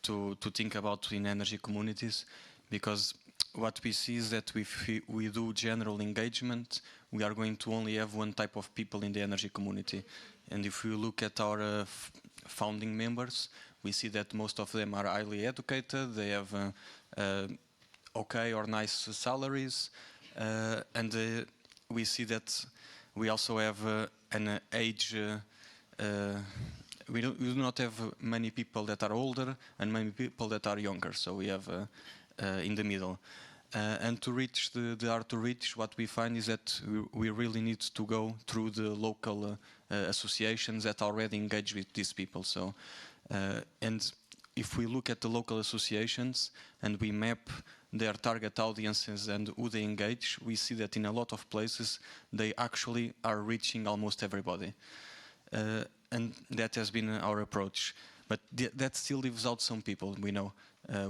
to think about in energy communities, because what we see is that if we do general engagement, we are going to only have one type of people in the energy community. And if we look at our founding members, we see that most of them are highly educated, they have okay or nice salaries, and we see that we also have an age. We do not have many people that are older and many people that are younger, so we have in the middle. And to reach the hard to reach, what we find is that we really need to go through the local associations that already engage with these people. So, and if we look at the local associations and we map their target audiences and who they engage, we see that in a lot of places they actually are reaching almost everybody. And that has been our approach. But that still leaves out some people, we know.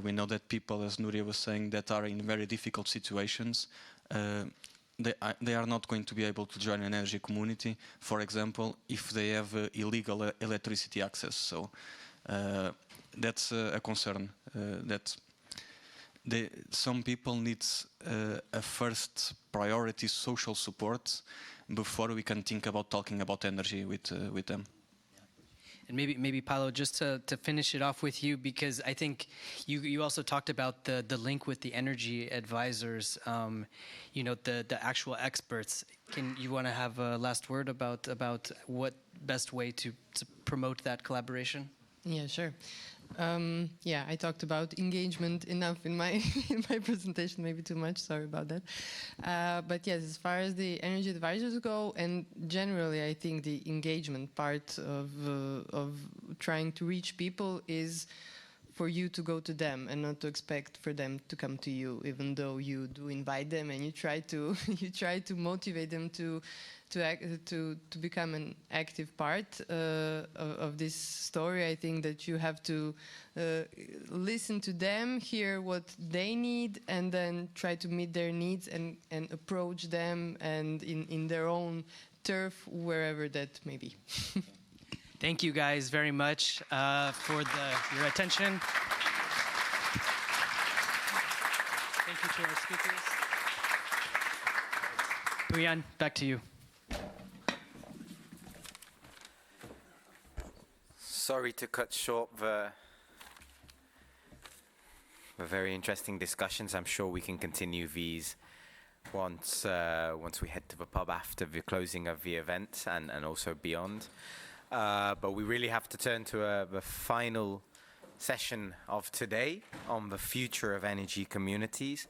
We know that people, as Nuria was saying, that are in very difficult situations, they are not going to be able to join an energy community, for example, if they have illegal electricity access. So that's a concern, that some people need a first priority social support before we can think about talking about energy with them. And maybe Paulo, just to finish it off with you, because I think you also talked about the link with the energy advisors, the actual experts. You want to have a last word about what best way to promote that collaboration? Yeah, sure. I talked about engagement enough in my in my presentation, maybe too much, sorry about that. But yes, as far as the energy advisors go, and generally I think the engagement part of trying to reach people is for you to go to them and not to expect for them to come to you, even though you do invite them and you try to motivate them to become an active part of this story. I think that you have to listen to them, hear what they need, and then try to meet their needs and approach them and in their own turf, wherever that may be. Thank you guys very much for your attention. Thank you to our speakers. Brian, back to you. Sorry to cut short the very interesting discussions. I'm sure we can continue these once we head to the pub after the closing of the event and also beyond. But we really have to turn to the final session of today on the future of energy communities.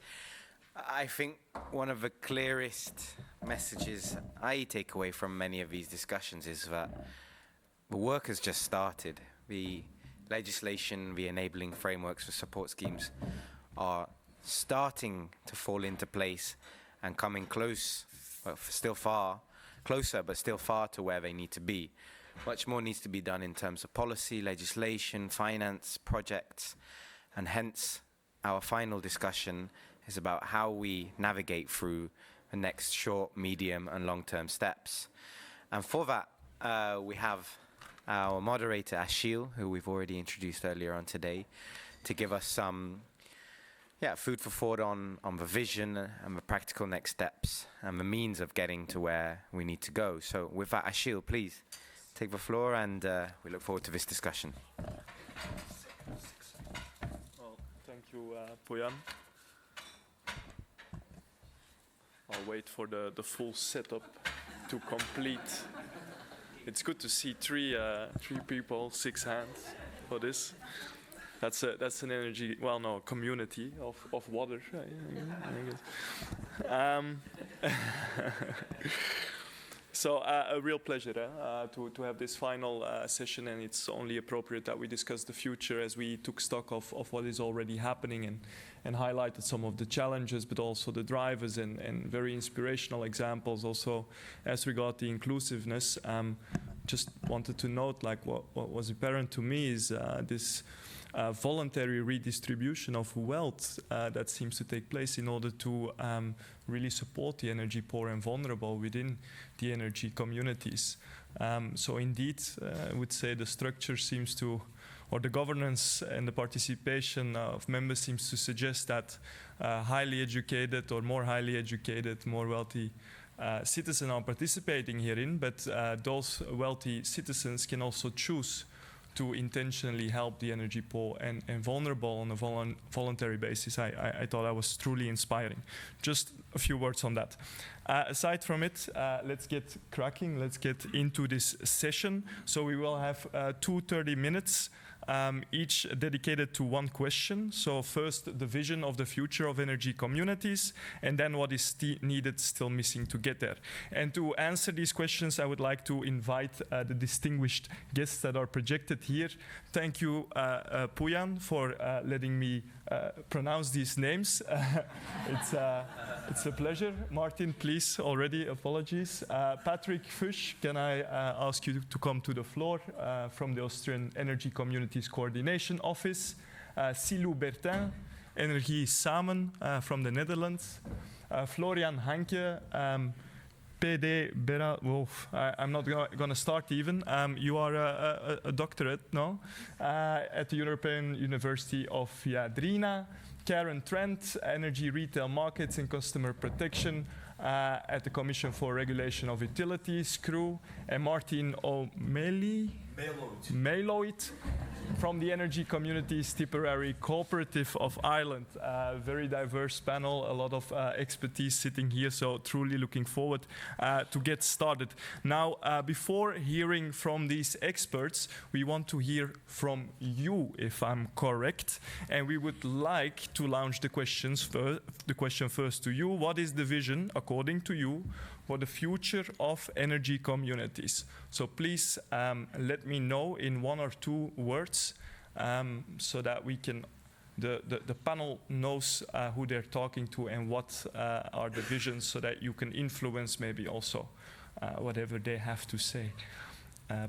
I think one of the clearest messages I take away from many of these discussions is that the work has just started. The legislation, the enabling frameworks for support schemes are starting to fall into place and coming close, well, still far closer, but still far to where they need to be. Much more needs to be done in terms of policy, legislation, finance, projects, and hence our final discussion is about how we navigate through the next short, medium, and long-term steps. And for that, we have our moderator, Achille, who we've already introduced earlier on today, to give us some food for thought on the vision and the practical next steps and the means of getting to where we need to go. So with that, Achille, please take the floor, and we look forward to this discussion. Well, thank you, Poyan. I'll wait for the full setup to complete. It's good to see three people, 6 hands for this. That's an energy, community of water. I guess. So a real pleasure to have this final session, and it's only appropriate that we discuss the future as we took stock of what is already happening and highlighted some of the challenges, but also the drivers and very inspirational examples also as regard the inclusiveness. Just wanted to note, like what was apparent to me is this voluntary redistribution of wealth that seems to take place in order to really support the energy poor and vulnerable within the energy communities. So indeed, I would say the structure seems to, or the governance and the participation of members seems to suggest that highly educated or more highly educated, more wealthy citizens are participating herein, but those wealthy citizens can also choose to intentionally help the energy poor and vulnerable on a voluntary basis. I thought that was truly inspiring. Just a few words on that. Aside from it, let's get cracking. Let's get into this session. So we will have 30 minutes, each dedicated to one question. So first, the vision of the future of energy communities, and then what is needed, still missing to get there. And to answer these questions, I would like to invite the distinguished guests that are projected here. Thank you, Poyan, for letting me pronounce these names. It's a pleasure. Martin, please, already apologies. Patrick Fuchs, can I ask you to come to the floor from the Austrian Energy Communities Coordination Office. Silou Bertin, Energie Samen from the Netherlands. Florian Hanke, PD Bera. I'm not going to start even. You are a doctorate, no? At the European University of Viadrina. Karen Trent, Energy Retail Markets and Customer Protection at the Commission for Regulation of Utilities, CRU. And Martin O'Malley. Maloid from the Energy Communities Tipperary Cooperative of Ireland. Very diverse panel, a lot of expertise sitting here, so truly looking forward to get started. Now, before hearing from these experts, we want to hear from you, if I'm correct, and we would like to launch the question first to you. What is the vision, according to you, for the future of energy communities? So please let me know in 1 or 2 words so that we can, the panel knows who they're talking to and what are the visions, so that you can influence maybe also whatever they have to say.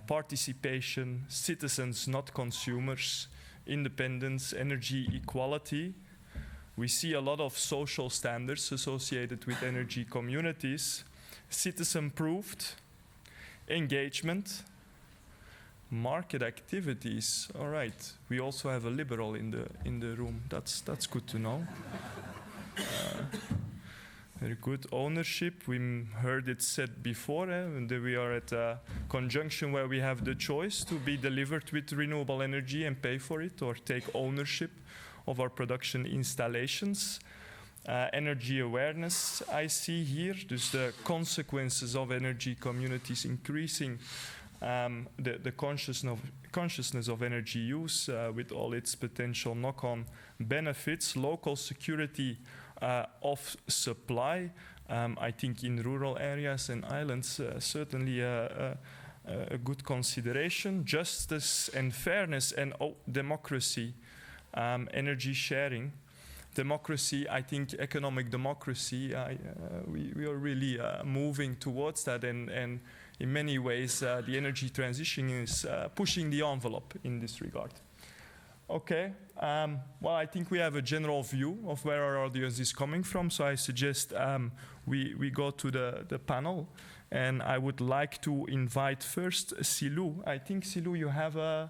Participation, citizens, not consumers, independence, energy equality. We see a lot of social standards associated with energy communities. Citizen-proofed, engagement, market activities. All right, we also have a liberal in the room. That's good to know. Very good. Ownership. We heard it said before that we are at a conjunction where we have the choice to be delivered with renewable energy and pay for it, or take ownership of our production installations. Energy awareness I see here, dus the consequences of energy communities increasing the consciousness of energy use with all its potential knock-on benefits. Local security of supply, I think in rural areas and islands, certainly a good consideration. Justice and fairness and democracy, energy sharing. Democracy, I think economic democracy, we are really moving towards that, and in many ways the energy transition is pushing the envelope in this regard. Okay, well, I think we have a general view of where our audience is coming from, so I suggest we go to the panel, and I would like to invite first Silou. I think, Silou, you have a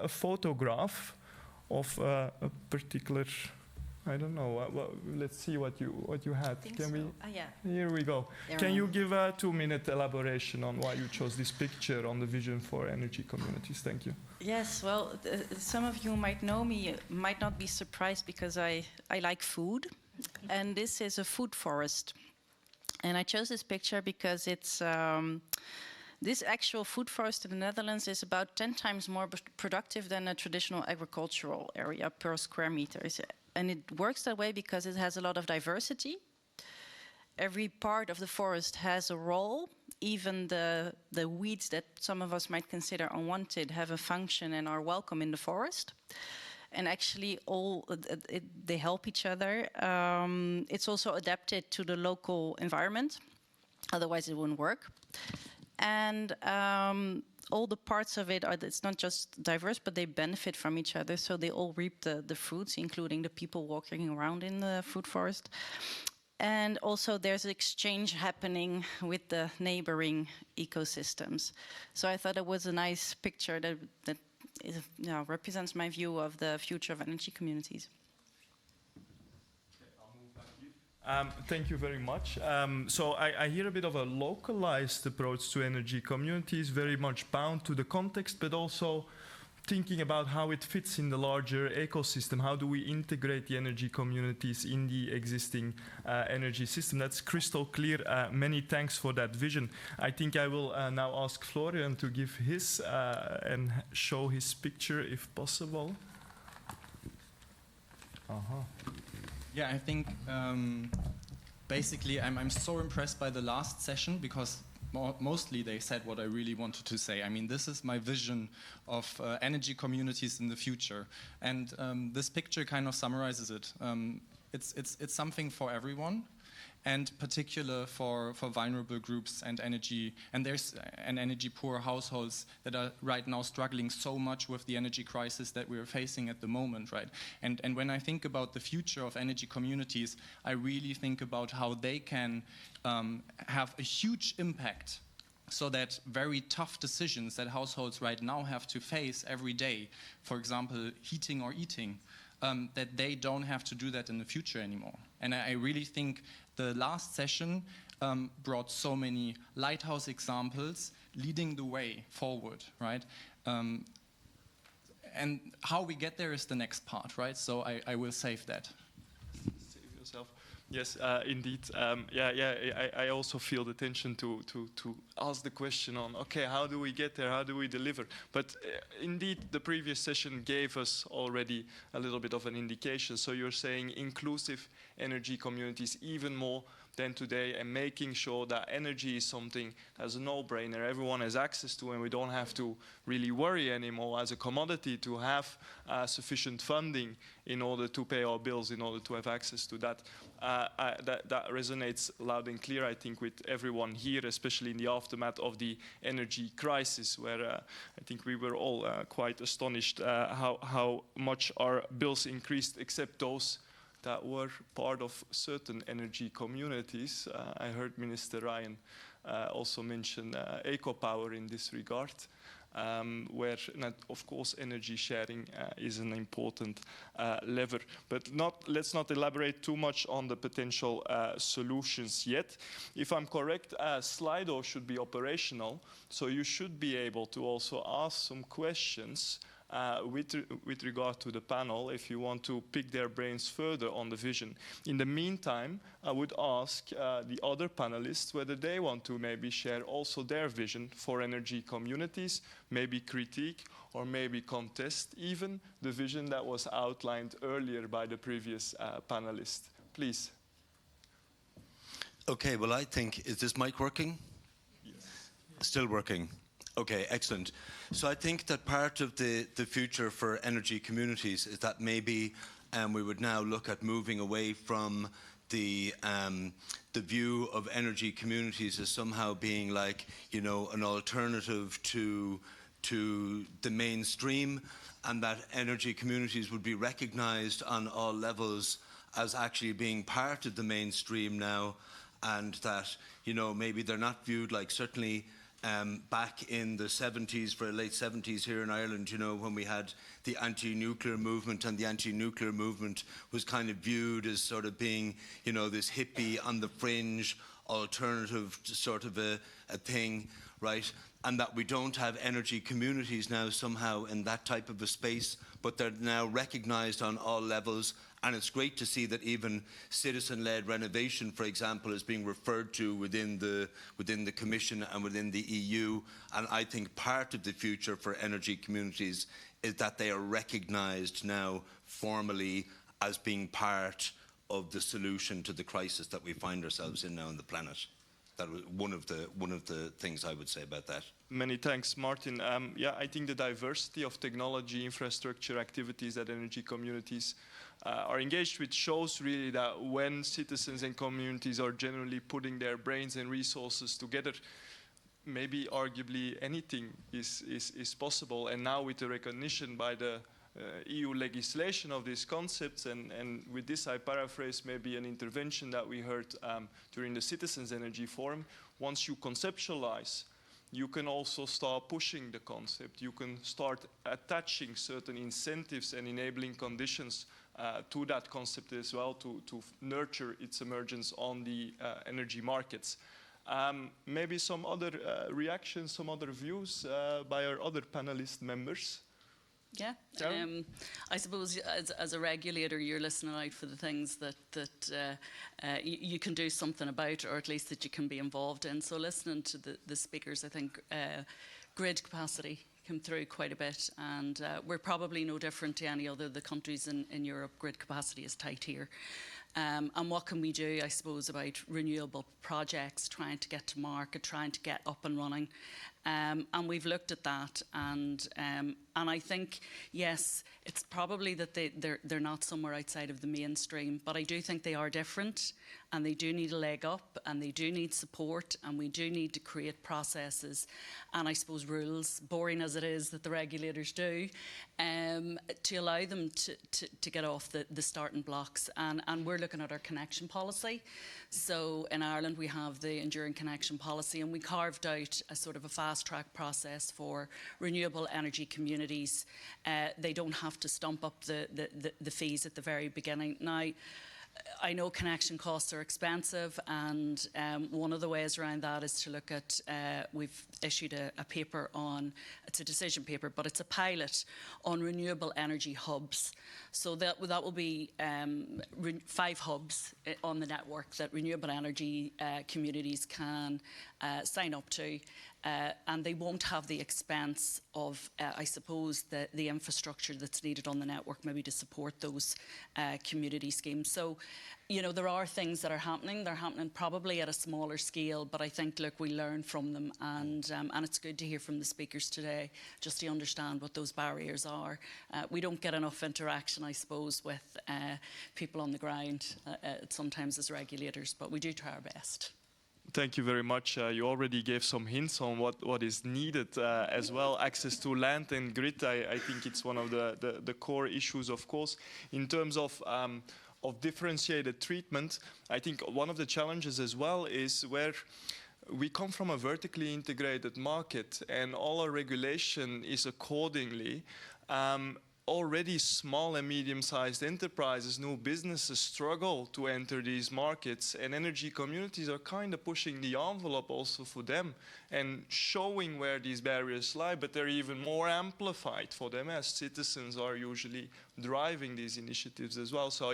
photograph of a particular... I don't know. Let's see what you had. Can we? Yeah. Here we go. Can you give a 2-minute elaboration on why you chose this picture on the vision for energy communities? Thank you. Yes. Well, some of you might know me, might not be surprised because I like food, and this is a food forest. And I chose this picture because it's this actual food forest in the Netherlands is about 10 times more productive than a traditional agricultural area per square meter. And it works that way because it has a lot of diversity. Every part of the forest has a role. Even the weeds that some of us might consider unwanted have a function and are welcome in the forest. And actually, they help each other. It's also adapted to the local environment. Otherwise, it wouldn't work. And all the parts of it it's not just diverse, but they benefit from each other. So they all reap the fruits, including the people walking around in the food forest. And also there's exchange happening with the neighboring ecosystems. So I thought it was a nice picture that represents my view of the future of energy communities. Thank you very much. So I hear a bit of a localized approach to energy communities, very much bound to the context, but also thinking about how it fits in the larger ecosystem. How do we integrate the energy communities in the existing energy system? That's crystal clear. Many thanks for that vision. I think I will now ask Florian to give his and show his picture if possible. Yeah, I think basically I'm so impressed by the last session because mostly they said what I really wanted to say. I mean, this is my vision of energy communities in the future. And this picture kind of summarizes it. It's something for everyone, and particular for vulnerable groups and energy poor households that are right now struggling so much with the energy crisis that we're facing at the moment, right? And when I think about the future of energy communities, I really think about how they can have a huge impact, so that very tough decisions that households right now have to face every day, for example, heating or eating, that they don't have to do that in the future anymore. And I really think the last session brought so many lighthouse examples leading the way forward, right? And how we get there is the next part, right? So I will save that. Save yourself. Yes, indeed. I also feel the tension to ask the question on, okay, how do we get there? How do we deliver? But indeed, the previous session gave us already a little bit of an indication. So you're saying inclusive energy communities even more than today, and making sure that energy is something that's a no-brainer, everyone has access to, and we don't have to really worry anymore as a commodity to have sufficient funding in order to pay our bills, in order to have access to that. That resonates loud and clear, I think, with everyone here, especially in the aftermath of the energy crisis, where I think we were all quite astonished how much our bills increased, except those that were part of certain energy communities. I heard Minister Ryan also mention eco-power in this regard. where, of course, energy sharing is an important lever. But let's not elaborate too much on the potential solutions yet. If I'm correct, Slido should be operational, so you should be able to also ask some questions with regard to the panel if you want to pick their brains further on the vision. In the meantime, I would ask the other panelists whether they want to maybe share also their vision for energy communities, maybe critique or maybe contest even the vision that was outlined earlier by the previous panelist. Please. Okay, well, I think, is this mic working? Yes. Still working. Okay, excellent. So I think that part of the future for energy communities is that maybe we would now look at moving away from the view of energy communities as somehow being like, you know, an alternative to the mainstream, and that energy communities would be recognized on all levels as actually being part of the mainstream now, and that, you know, maybe they're not viewed like, certainly back in the 70s, for late 70s here in Ireland, you know, when we had the anti-nuclear movement, and the anti-nuclear movement was kind of viewed as sort of being, you know, this hippie on the fringe alternative sort of a thing, right? And that we don't have energy communities now somehow in that type of a space, but they're now recognized on all levels. And it's great to see that even citizen-led renovation, for example, is being referred to within the Commission and within the EU. And I think part of the future for energy communities is that they are recognised now formally as being part of the solution to the crisis that we find ourselves in now on the planet. That was one of the things I would say about that. Many thanks, Martin. Yeah, I think the diversity of technology, infrastructure, activities that energy communities are engaged with shows really that when citizens and communities are generally putting their brains and resources together, maybe arguably anything is possible. And now with the recognition by the EU legislation of these concepts, and with this I paraphrase maybe an intervention that we heard during the Citizens Energy Forum. Once you conceptualize, you can also start pushing the concept. You can start attaching certain incentives and enabling conditions to that concept as well to nurture its emergence on the energy markets. Maybe some other reactions, some other views by our other panelist members. Yeah, I suppose as a regulator, you're listening out for the things that you can do something about, or at least that you can be involved in. So listening to the speakers, I think grid capacity came through quite a bit, and we're probably no different to any other of the countries in Europe. Grid capacity is tight here. And what can we do, I suppose, about renewable projects, trying to get to market, trying to get up and running. And we've looked at that, and I think, yes, it's probably that they're not somewhere outside of the mainstream, but I do think they are different, and they do need a leg up, and they do need support, and we do need to create processes, and I suppose rules, boring as it is that the regulators do, to allow them to get off the starting blocks. And we're looking at our connection policy. So in Ireland we have the Enduring Connection Policy, and we carved out a sort of a fast-track process for renewable energy communities. They don't have to stump up the fees at the very beginning. Now, I know connection costs are expensive, and one of the ways around that is to look at, we've issued a paper on, it's a decision paper, but it's a pilot on renewable energy hubs. So that will be 5 hubs on the network that renewable energy communities can sign up to. And they won't have the expense of, I suppose, the infrastructure that's needed on the network, maybe to support those community schemes. So, you know, there are things that are happening. They're happening probably at a smaller scale, but I think, look, we learn from them, and it's good to hear from the speakers today, just to understand what those barriers are. We don't get enough interaction, I suppose, with people on the ground, sometimes as regulators, but we do try our best. Thank you very much. You already gave some hints on what is needed as well. Access to land and grid, I think it's one of the core issues, of course. In terms of differentiated treatment, I think one of the challenges as well is where we come from a vertically integrated market, and all our regulation is accordingly. Already small and medium-sized enterprises, new businesses struggle to enter these markets, and energy communities are kind of pushing the envelope also for them and showing where these barriers lie, but they're even more amplified for them as citizens are usually driving these initiatives as well. So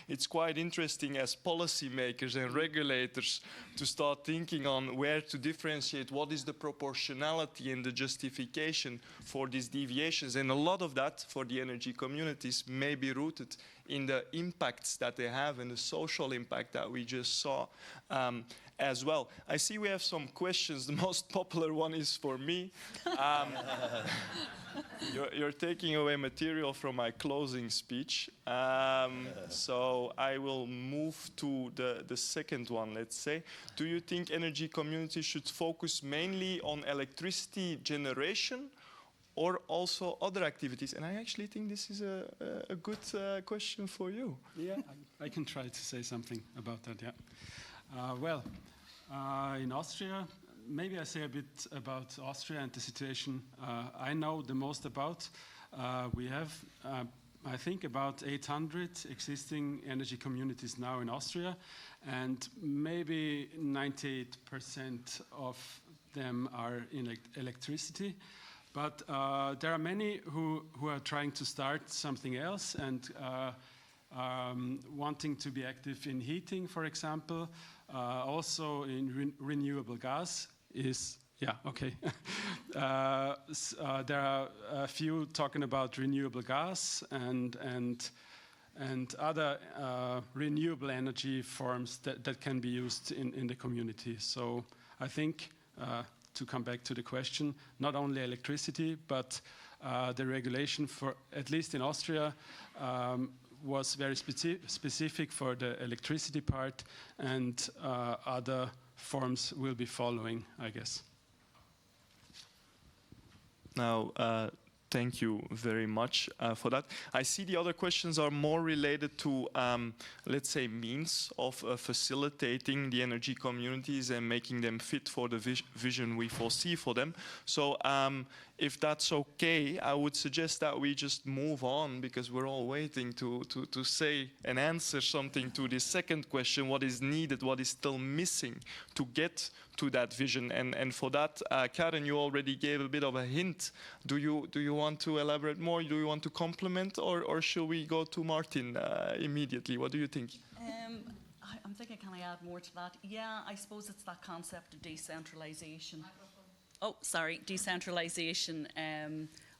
it's quite interesting as policymakers and regulators to start thinking on where to differentiate what is the proportionality and the justification for these deviations. And a lot of that for the energy communities may be rooted in the impacts that they have and the social impact that we just saw as well. I see we have some questions. The most popular one is for me. You're taking away material from my closing speech. So I will move to the second one, let's say. Do you think energy communities should focus mainly on electricity generation or also other activities? And I actually think this is a good question for you. Yeah, I can try to say something about that, yeah. In Austria, maybe I say a bit about Austria and the situation I know the most about. We have, I think, about 800 existing energy communities now in Austria, and maybe 98% of them are in electricity. But there are many who are trying to start something else and wanting to be active in heating, for example. Also in renewable gas is, yeah, okay. There are a few talking about renewable gas and other renewable energy forms that can be used in the community. So I think, to come back to the question, not only electricity, but the regulation for, at least in Austria, was very specific for the electricity part, and other forms will be following, I guess. Now, thank you very much for that. I see the other questions are more related to, let's say, means of facilitating the energy communities and making them fit for the vision we foresee for them. So if that's okay, I would suggest that we just move on, because we're all waiting to say and answer something to the second question: what is needed, what is still missing to get to that vision? And for that, Karen, you already gave a bit of a hint. Do you want to elaborate more? Do you want to complement, or should we go to Martin immediately? What do you think? I'm thinking, can I add more to that? Yeah, I suppose it's that concept of decentralization. Oh, sorry, decentralization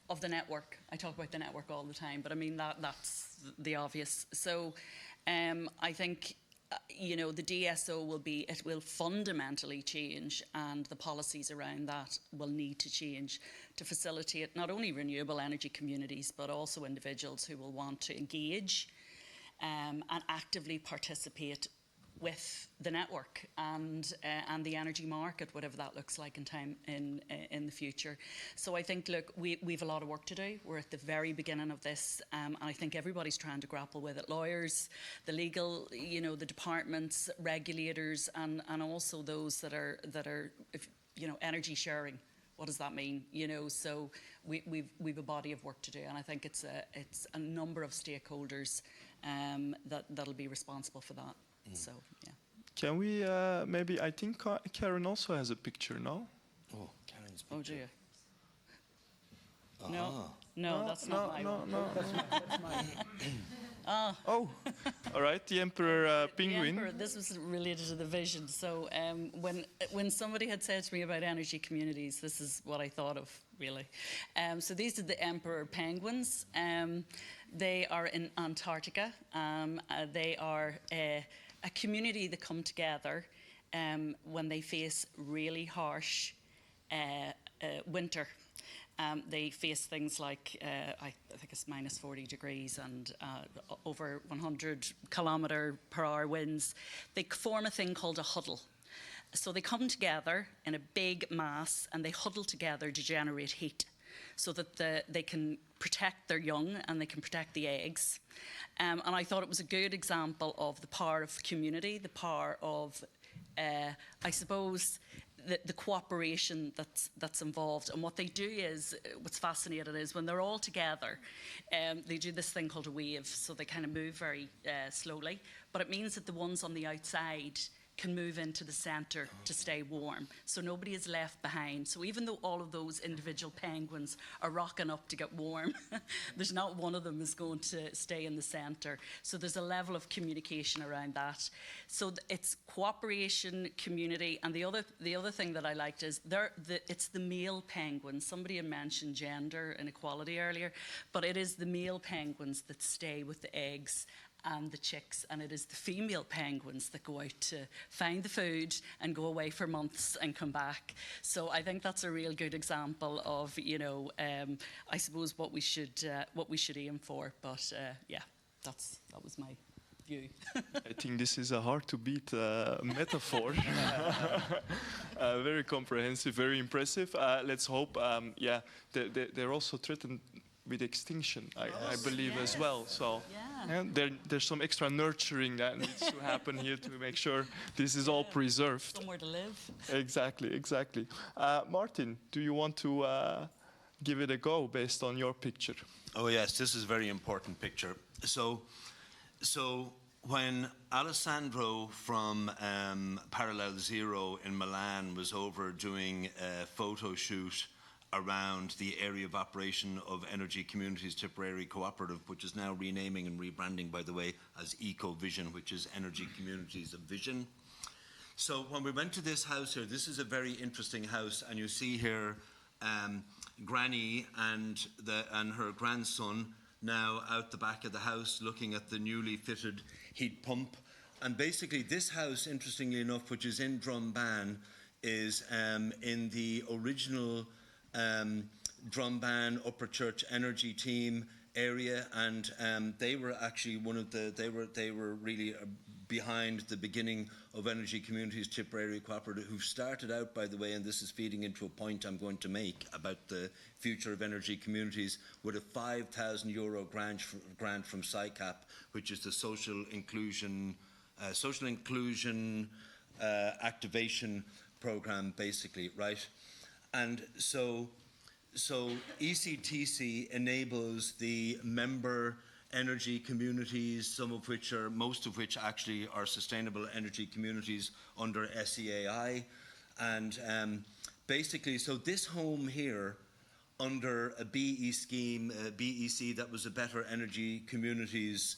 of the network. I talk about the network all the time, but I mean that's the obvious. So I think the DSO will fundamentally change, and the policies around that will need to change to facilitate not only renewable energy communities, but also individuals who will want to engage and actively participate with the network and the energy market, whatever that looks like in the future. So I think, look, we've a lot of work to do. We're at the very beginning of this, and I think everybody's trying to grapple with it. Lawyers, the legal, the departments, regulators, and also those that are energy sharing. What does that mean? So we've a body of work to do, and I think it's a number of stakeholders that'll be responsible for that. So, yeah. Can we maybe, I think Karen also has a picture, no? Oh, Karen's picture. Oh, dear. No, that's not my one. No, that's mine. Oh, all right, the Emperor Penguin. The Emperor, this was related to the vision. So when somebody had said to me about energy communities, this is what I thought of, really. So these are the Emperor penguins. They are in Antarctica. They are a community that come together when they face really harsh winter. They face things like, I think it's minus 40 degrees and over 100-kilometre-per-hour winds. They form a thing called a huddle. So they come together in a big mass and they huddle together to generate heat. so that they can protect their young and they can protect the eggs. And I thought it was a good example of the power of community, the power of, I suppose, the cooperation that's involved. And what they do is, what's fascinating is when they're all together, they do this thing called a wave. So they kind of move very slowly, but it means that the ones on the outside can move into the centre to stay warm. So nobody is left behind. So even though all of those individual penguins are rocking up to get warm, there's not one of them is going to stay in the centre. So there's a level of communication around that. So it's cooperation, community, and the other thing that I liked is it's the male penguins. Somebody had mentioned gender inequality earlier, but it is the male penguins that stay with the eggs and the chicks, and it is the female penguins that go out to find the food and go away for months and come back. So I think that's a real good example of, I suppose what we should aim for. But yeah, that was my view. I think this is a hard to beat metaphor. Very comprehensive, very impressive. Let's hope, they're also threatened with extinction, I believe, as well. So there's some extra nurturing that needs to happen here to make sure this is all preserved. Somewhere to live. Exactly. Martin, do you want to give it a go based on your picture? Oh yes, this is a very important picture. So when Alessandro from Parallel Zero in Milan was over doing a photo shoot around the area of operation of Energy Communities Tipperary Cooperative, which is now renaming and rebranding, by the way, as EcoVision, which is Energy Communities of Vision. So when we went to this house here, this is a very interesting house, and you see here Granny and her grandson now out the back of the house looking at the newly fitted heat pump. And basically this house, interestingly enough, which is in Drumban, is in the original Drumban Upper Church Energy Team area, and they were actually they were really behind the beginning of Energy Communities Tipperary Cooperative, who started out, by the way, and this is feeding into a point I'm going to make about the future of energy communities, with a €5,000 grant from SICAP, which is the social inclusion activation program, basically, right? And so ECTC enables the member energy communities, most of which actually are sustainable energy communities under SEAI. And basically, so this home here, under a BE scheme, BEC, that was a Better Energy Communities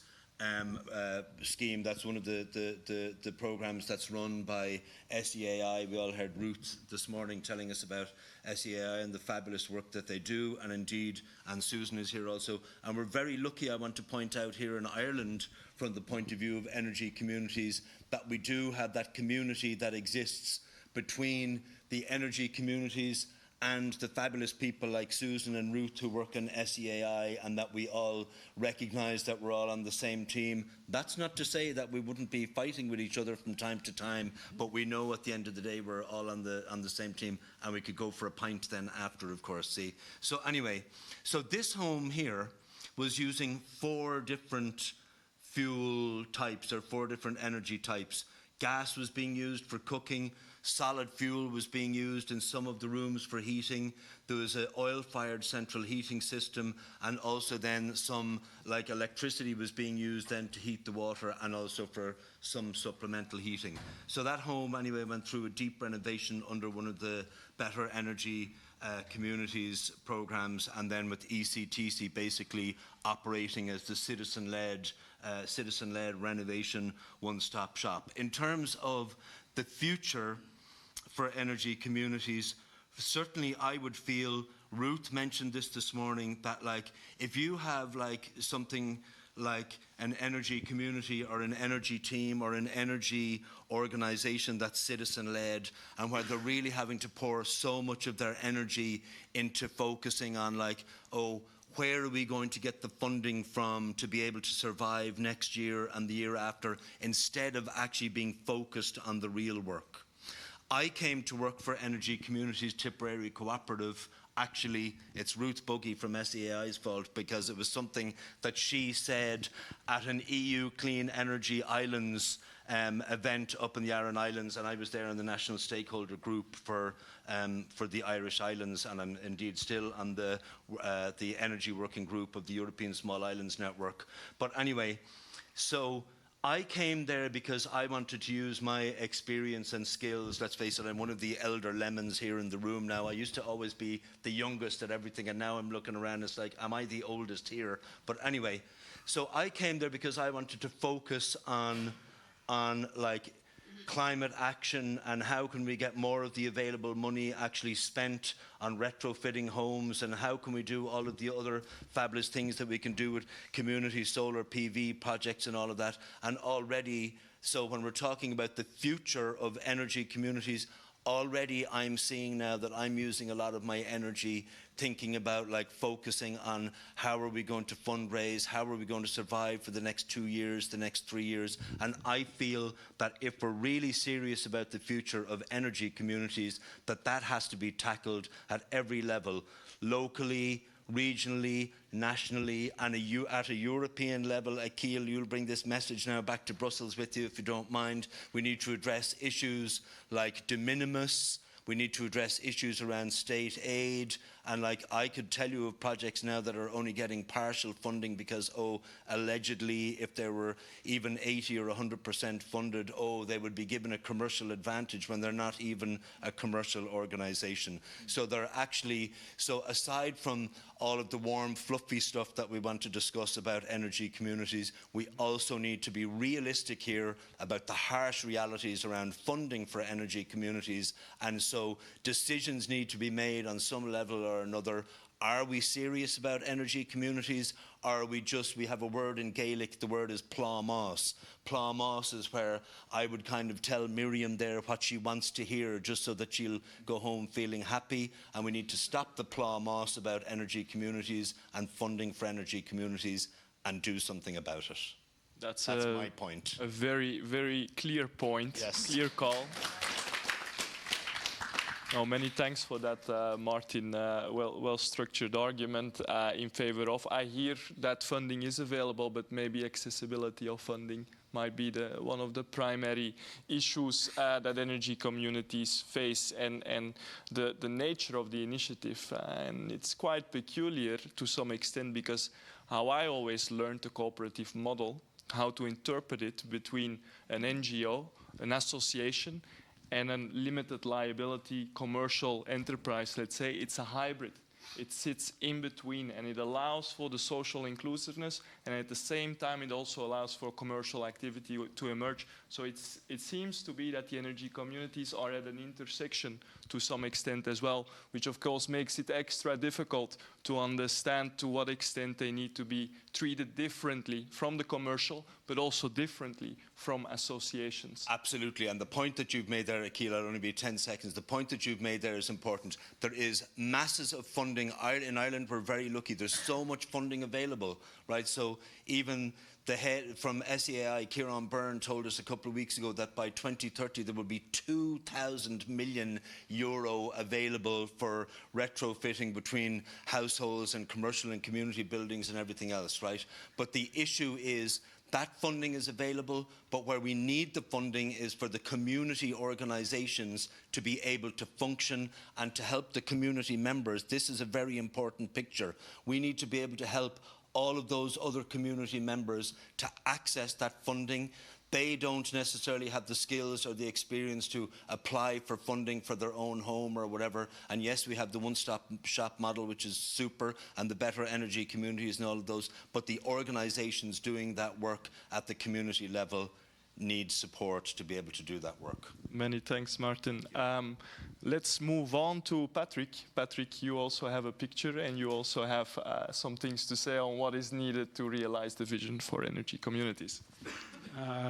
scheme. That's one of the programs that's run by SEAI. We all heard Ruth this morning telling us about SEAI and the fabulous work that they do, and Susan is here also. And we're very lucky, I want to point out, here in Ireland, from the point of view of energy communities, that we do have that community that exists between the energy communities and the fabulous people like Susan and Ruth who work in SEAI, and that we all recognise that we're all on the same team. That's not to say that we wouldn't be fighting with each other from time to time, but we know at the end of the day we're all on the same team, and we could go for a pint then after, of course, see. So anyway, so this home here was using 4 different fuel types, or 4 different energy types. Gas was being used for cooking. Solid fuel was being used in some of the rooms for heating. There was an oil-fired central heating system, and also then some, like, electricity was being used then to heat the water, and also for some supplemental heating. So that home anyway went through a deep renovation under one of the Better Energy Communities programs, and then with ECTC basically operating as the citizen-led renovation one-stop shop. In terms of the future for energy communities, certainly I would feel, Ruth mentioned this morning, that like if you have like something like an energy community or an energy team or an energy organization that's citizen-led, and where they're really having to pour so much of their energy into focusing on like, where are we going to get the funding from to be able to survive next year and the year after, instead of actually being focused on the real work. I came to work for Energy Communities Tipperary Cooperative actually it's Ruth Buggy from SEAI's fault, because it was something that she said at an EU Clean Energy Islands event up in the Aran Islands, and I was there in the national stakeholder group for the Irish Islands, and I'm indeed still on the energy working group of the European Small Islands Network. But anyway, so I came there because I wanted to use my experience and skills. Let's face it, I'm one of the elder lemons here in the room now. I used to always be the youngest at everything, and now I'm looking around, it's like, am I the oldest here? But anyway, so I came there because I wanted to focus on like climate action and how can we get more of the available money actually spent on retrofitting homes, and how can we do all of the other fabulous things that we can do with community solar PV projects and all of that. And already, so when we're talking about the future of energy communities, already I'm seeing now that I'm using a lot of my energy thinking about like focusing on how are we going to fundraise, how are we going to survive for the next 2 years, the next 3 years. And I feel that if we're really serious about the future of energy communities, that has to be tackled at every level, locally, regionally, nationally, and at a European level. Akil, you'll bring this message now back to Brussels with you if you don't mind. We need to address issues like de minimis. We need to address issues around state aid, and like I could tell you of projects now that are only getting partial funding because, allegedly if they were even 80 or 100% funded, they would be given a commercial advantage when they're not even a commercial organization. So they're actually, so aside from all of the warm, fluffy stuff that we want to discuss about energy communities, we also need to be realistic here about the harsh realities around funding for energy communities. And so decisions need to be made on some level or another. Are we serious about energy communities, or are we just, we have a word in Gaelic, the word is plá-más. Plá-más is where I would kind of tell Miriam there what she wants to hear just so that she'll go home feeling happy, and we need to stop the plá-más about energy communities and funding for energy communities and do something about it. That's my point. A very, very clear point, yes. Clear call. No, many thanks for that, Martin. Well-structured argument in favor of. I hear that funding is available, but maybe accessibility of funding might be one of the primary issues that energy communities face, and the nature of the initiative. And it's quite peculiar to some extent, because how I always learned the cooperative model, how to interpret it between an NGO, an association, and a limited liability commercial enterprise, let's say, it's a hybrid. It sits in between, and it allows for the social inclusiveness, and at the same time it also allows for commercial activity to emerge. So it seems to be that the energy communities are at an intersection to some extent as well, which of course makes it extra difficult to understand to what extent they need to be treated differently from the commercial, but also differently from associations. Absolutely, and the point that you've made there, Akil, I'll only be 10 seconds. The point that you've made there is important. There is masses of funding. In Ireland, we're very lucky. There's so much funding available, right? So even the head from SEAI, Kieran Byrne, told us a couple of weeks ago that by 2030 there will be 2,000 million euro available for retrofitting between households and commercial and community buildings and everything else, right? But the issue is that funding is available, but where we need the funding is for the community organizations to be able to function and to help the community members. This is a very important picture. We need to be able to help all of those other community members to access that funding. They don't necessarily have the skills or the experience to apply for funding for their own home or whatever. And yes, we have the one-stop shop model, which is super, and the better energy communities and all of those. But the organizations doing that work at the community level need support to be able to do that work. Many thanks, Martin. Let's move on to Patrick. Patrick, you also have a picture, and you also have some things to say on what is needed to realize the vision for energy communities.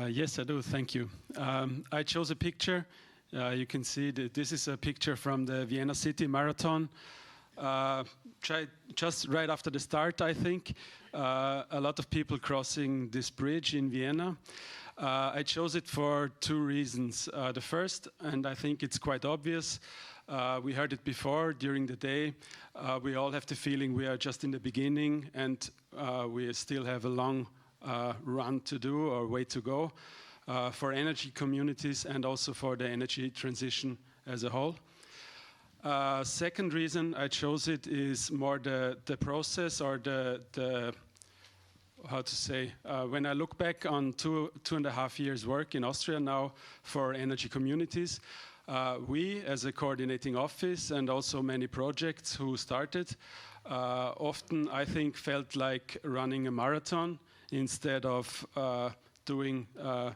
Yes, I do. Thank you. I chose a picture. You can see that this is a picture from the Vienna City Marathon. Just right after the start, I think. A lot of people crossing this bridge in Vienna. I chose it for two reasons. The first, and I think it's quite obvious, we heard it before during the day, we all have the feeling we are just in the beginning and we still have a long run to do or way to go for energy communities and also for the energy transition as a whole. Second reason I chose it is more the process or the how to say, when I look back on two and a half years work in Austria now for energy communities, we as a coordinating office and also many projects who started, often I think felt like running a marathon instead of doing a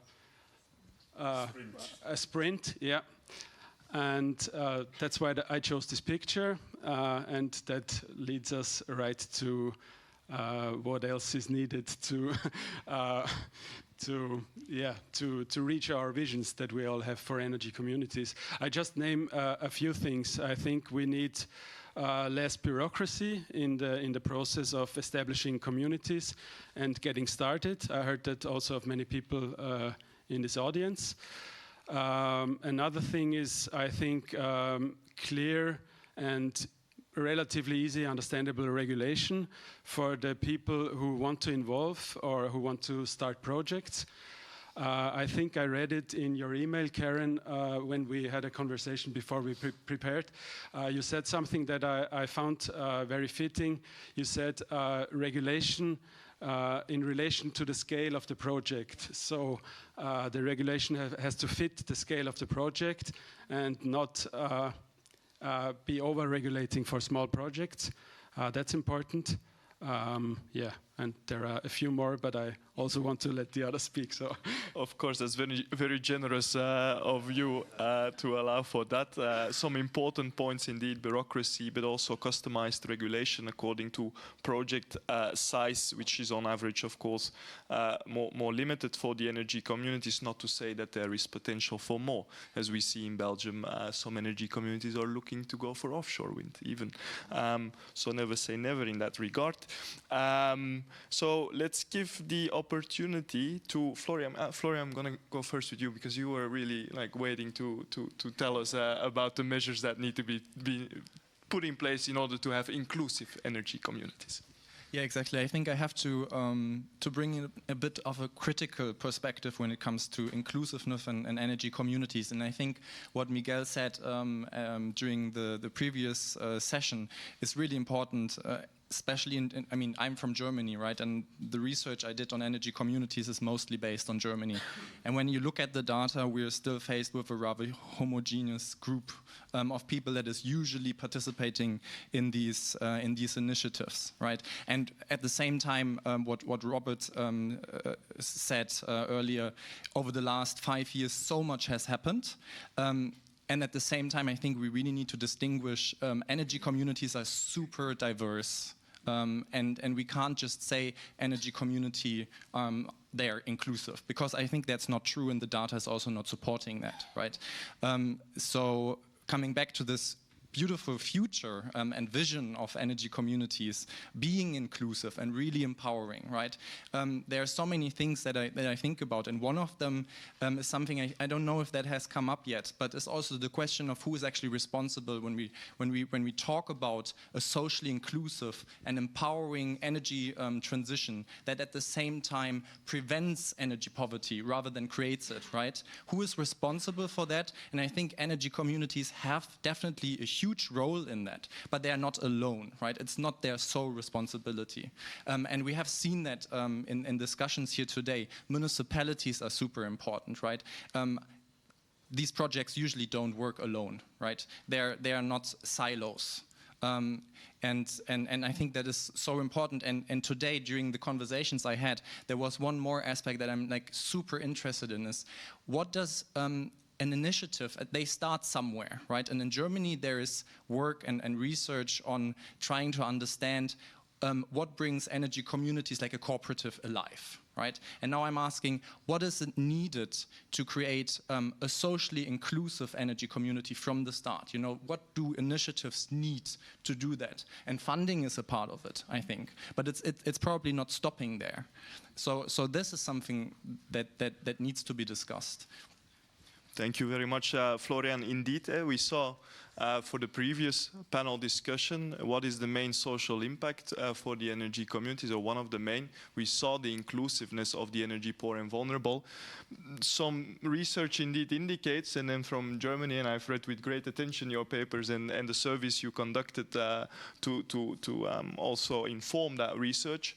sprint. Yeah. And that's why I chose this picture, and that leads us right to what else is needed to reach our visions that we all have for energy communities. I just name a few things. I think we need less bureaucracy in the process of establishing communities and getting started. I heard that also of many people in this audience. Another thing is, I think, clear and relatively easy, understandable regulation for the people who want to involve or who want to start projects. I think I read it in your email, Karen, when we had a conversation before we prepared. You said something that I found very fitting. You said regulation in relation to the scale of the project. So the regulation has to fit the scale of the project and not be over-regulating for small projects. That's important. Yeah, and there are a few more, but I also want to let the others speak. So, of course, that's very, very generous of you to allow for that. Some important points indeed: bureaucracy, but also customized regulation according to project size, which is on average, of course, more limited for the energy communities. Not to say that there is potential for more, as we see in Belgium. Some energy communities are looking to go for offshore wind, even. So never say never in that regard. So let's give the opportunity to Florian. Florian, I'm going to go first with you because you were really waiting to tell us about the measures that need to be put in place in order to have inclusive energy communities. Yeah, exactly. I think I have to bring in a bit of a critical perspective when it comes to inclusiveness and energy communities. And I think what Miguel said during the previous session is really important. Especially I mean, I'm from Germany, right? And the research I did on energy communities is mostly based on Germany. And when you look at the data, we're still faced with a rather homogeneous group of people that is usually participating in these initiatives, right? And at the same time, what Robert said earlier, over the last 5 years, so much has happened. And at the same time, I think we really need to distinguish energy communities are super diverse. And we can't just say energy community, they're inclusive, because I think that's not true and the data is also not supporting that, right? So coming back to this beautiful future and vision of energy communities being inclusive and really empowering, right? There are so many things that I think about, and one of them is something I don't know if that has come up yet, but it's also the question of who is actually responsible when we talk about a socially inclusive and empowering energy transition that at the same time prevents energy poverty rather than creates it, right? Who is responsible for that? And I think energy communities have definitely a huge role in that, but they are not alone, right? It's not their sole responsibility. And we have seen that in discussions here today. Municipalities are super important, right? These projects usually don't work alone, right? They are not silos. And I think that is so important. And today, during the conversations I had, there was one more aspect that I'm super interested in is what does an initiative, they start somewhere, right? And in Germany, there is work and research on trying to understand what brings energy communities like a cooperative alive, right? And now I'm asking, what is it needed to create a socially inclusive energy community from the start? You know, what do initiatives need to do that? And funding is a part of it, I think, but it's probably not stopping there. So this is something that needs to be discussed. Thank you very much, Florian. Indeed, we saw for the previous panel discussion what is the main social impact for the energy communities, or one of the main. We saw the inclusiveness of the energy poor and vulnerable. Some research indeed indicates, and then from Germany, and I've read with great attention your papers and the service you conducted to also inform that research,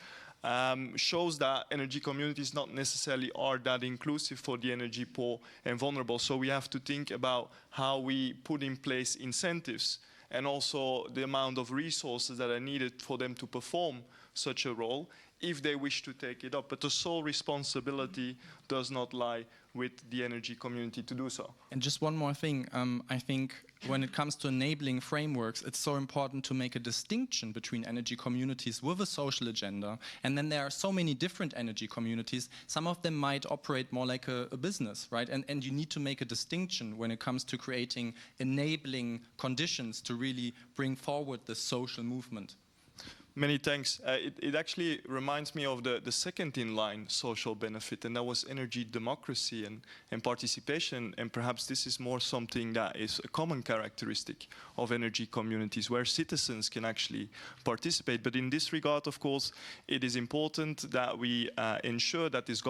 shows that energy communities not necessarily are that inclusive for the energy poor and vulnerable. So we have to think about how we put in place incentives and also the amount of resources that are needed for them to perform such a role if they wish to take it up. But the sole responsibility does not lie with the energy community to do so. And just one more thing, I think when it comes to enabling frameworks, it's so important to make a distinction between energy communities with a social agenda, and then there are so many different energy communities. Some of them might operate more like a business, right? And you need to make a distinction when it comes to creating enabling conditions to really bring forward the social movement. Many thanks. It actually reminds me of the second in line social benefit, and that was energy democracy and participation. And perhaps this is more something that is a common characteristic of energy communities, where citizens can actually participate. But in this regard, of course, it is important that we ensure that this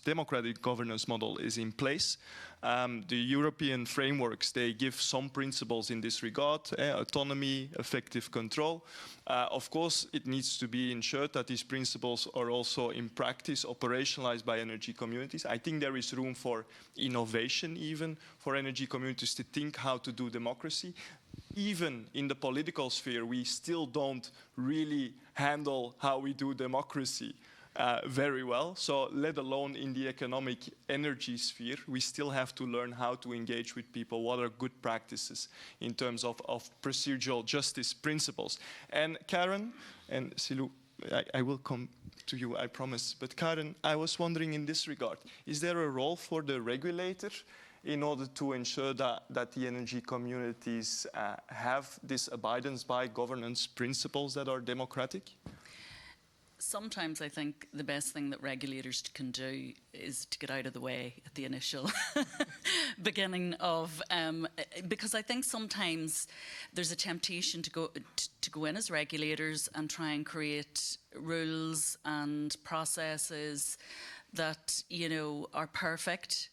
democratic governance model is in place. The European frameworks, they give some principles in this regard, autonomy, effective control. Of course, it needs to be ensured that these principles are also in practice operationalized by energy communities. I think there is room for innovation even for energy communities to think how to do democracy. Even in the political sphere, we still don't really handle how we do democracy very well. So let alone in the economic energy sphere, we still have to learn how to engage with people, what are good practices in terms of procedural justice principles. And Karen and Silou, I will come to you, I promise. But Karen, I was wondering in this regard, is there a role for the regulator in order to ensure that the energy communities have this abidance by governance principles that are democratic? Sometimes I think the best thing that regulators can do is to get out of the way at the initial beginning of, because I think sometimes there's a temptation to go in as regulators and try and create rules and processes that, you know, are perfect.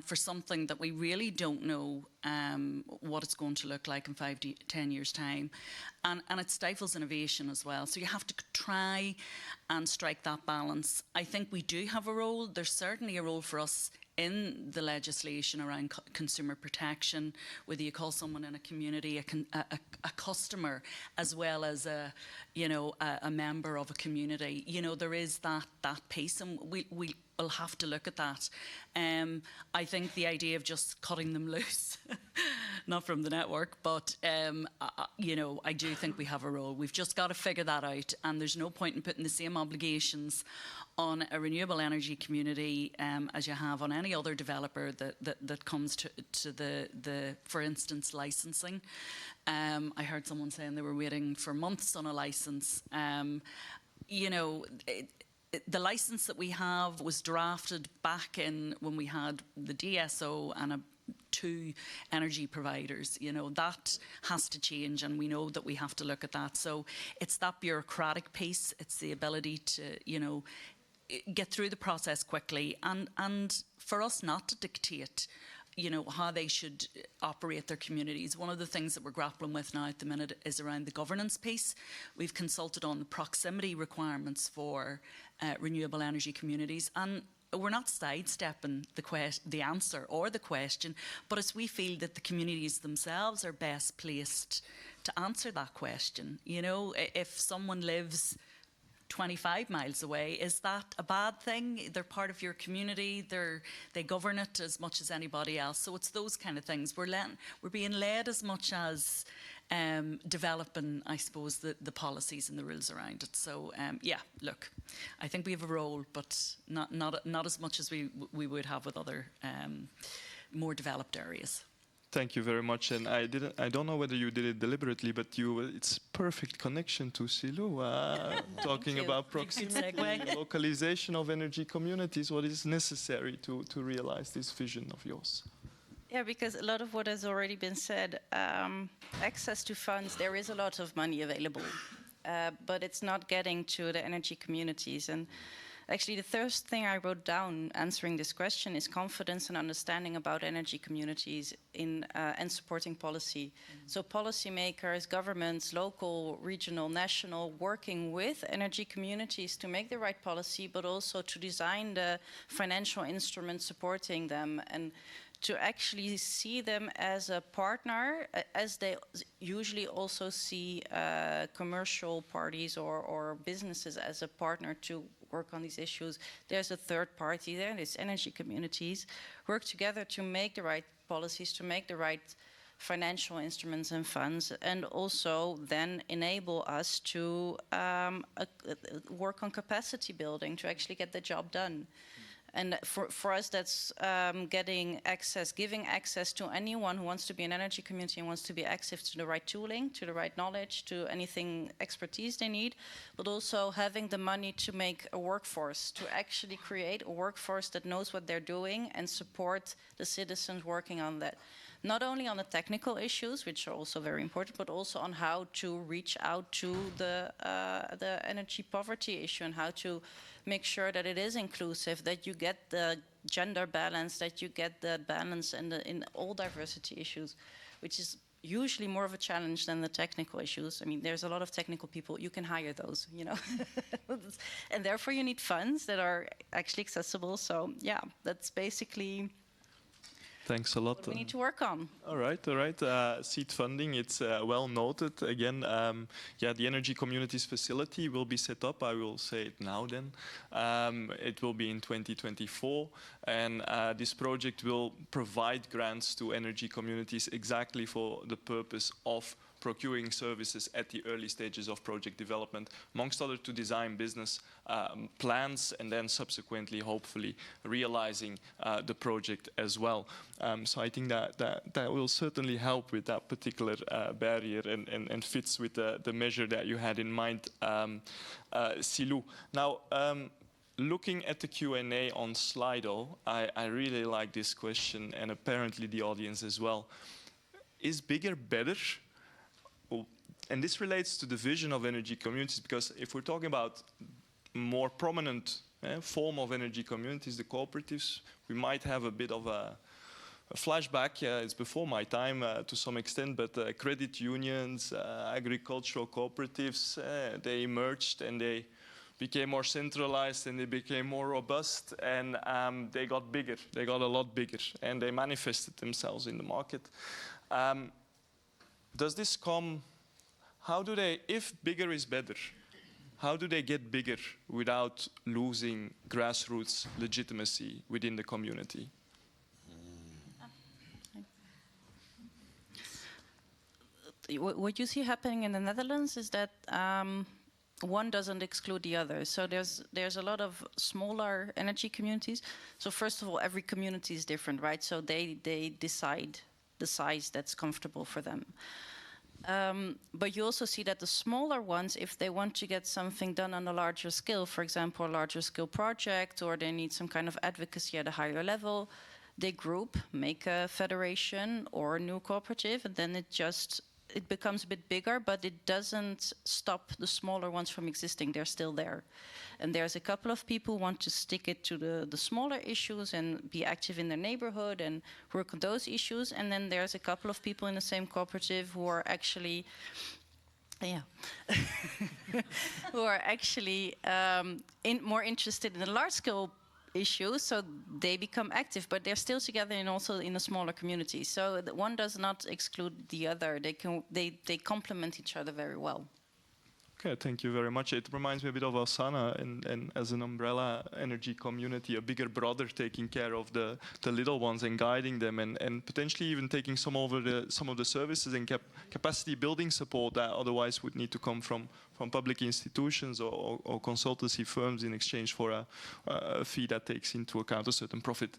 For something that we really don't know what it's going to look like in 5 to 10 years' time. And it stifles innovation as well. So you have to try and strike that balance. I think we do have a role. There's certainly a role for us in the legislation around consumer protection, whether you call someone in a community a customer as well as a member of a community. You know, there is that piece, and we'll have to look at that. I think the idea of just cutting them loose, not from the network, but I do think we have a role. We've just got to figure that out, and there's no point in putting the same obligations on a renewable energy community as you have on any other developer that comes to the for instance, licensing. I heard someone saying they were waiting for months on a license. The license that we have was drafted back in when we had the DSO and 2 energy providers. You know, that has to change, and we know that we have to look at that. So it's that bureaucratic piece. It's the ability to, get through the process quickly, and for us not to dictate how they should operate their communities. One of the things that we're grappling with now at the minute is around the governance piece. We've consulted on the proximity requirements for renewable energy communities, and we're not sidestepping the answer or the question, but as we feel that the communities themselves are best placed to answer that question. If someone lives 25 miles away, is that a bad thing? They're part of your community. They govern it as much as anybody else. So it's those kind of things. We're being led as much as developing, I suppose, the policies and the rules around it. So yeah, look, I think we have a role, but not as much as we would have with other more developed areas. Thank you very much. And I don't know whether you did it deliberately, but it's perfect connection to Silou, talking about proximity, localization of energy communities, what is necessary to realize this vision of yours. Yeah, because a lot of what has already been said, access to funds, there is a lot of money available, but it's not getting to the energy communities. And actually, the first thing I wrote down answering this question is confidence and understanding about energy communities and supporting policy. So policymakers, governments, local, regional, national, working with energy communities to make the right policy, but also to design the financial instruments supporting them, and to actually see them as a partner, as they usually also see commercial parties or businesses as a partner to work on these issues. There's a third party there, there's energy communities, work together to make the right policies, to make the right financial instruments and funds, and also then enable us to work on capacity building to actually get the job done. And for us, that's giving access to anyone who wants to be an energy community and wants to be active to the right tooling, to the right knowledge, to anything expertise they need, but also having the money to make a workforce, to actually create a workforce that knows what they're doing and support the citizens working on that. Not only on the technical issues, which are also very important, but also on how to reach out to the energy poverty issue and how to make sure that it is inclusive, that you get the gender balance, that you get the balance in all diversity issues, which is usually more of a challenge than the technical issues. I mean, there's a lot of technical people, you can hire those, you know. And therefore you need funds that are actually accessible. So yeah, that's basically Thanks a lot. what we need to work on. All right. Seed funding, it's well noted. Again, the Energy Communities Facility will be set up. I will say it now then. It will be in 2024. And this project will provide grants to energy communities exactly for the purpose of procuring services at the early stages of project development, amongst other to design business plans and then subsequently, hopefully, realizing the project as well. So I think that will certainly help with that particular barrier and fits with the measure that you had in mind, Silou. Now, looking at the Q&A on Slido, I really like this question, and apparently the audience as well. Is bigger better? And this relates to the vision of energy communities, because if we're talking about more prominent form of energy communities, the cooperatives, we might have a bit of a flashback. It's before my time to some extent, but credit unions, agricultural cooperatives, they emerged and they became more centralized and they became more robust, and they got bigger. They got a lot bigger, and they manifested themselves in the market. Does this come? How do they, if bigger is better, how do they get bigger without losing grassroots legitimacy within the community? What you see happening in the Netherlands is that one doesn't exclude the other. So there's a lot of smaller energy communities. So first of all, every community is different, right? So they decide the size that's comfortable for them. But you also see that the smaller ones, if they want to get something done on a larger scale, for example, a larger scale project, or they need some kind of advocacy at a higher level, they group, make a federation or a new cooperative, and then it becomes a bit bigger, but it doesn't stop the smaller ones from existing. They're still there. And there's a couple of people who want to stick it to the smaller issues and be active in their neighborhood and work on those issues. And then there's a couple of people in the same cooperative who are actually, who are actually more interested in the large scale issues, so they become active, but they're still together and also in a smaller community. So one does not exclude the other. They complement each other very well. Okay, thank you very much. It reminds me a bit of Osana and as an umbrella energy community, a bigger brother taking care of the little ones and guiding them and potentially even taking some of the services and capacity building support that otherwise would need to come from public institutions or consultancy firms in exchange for a fee that takes into account a certain profit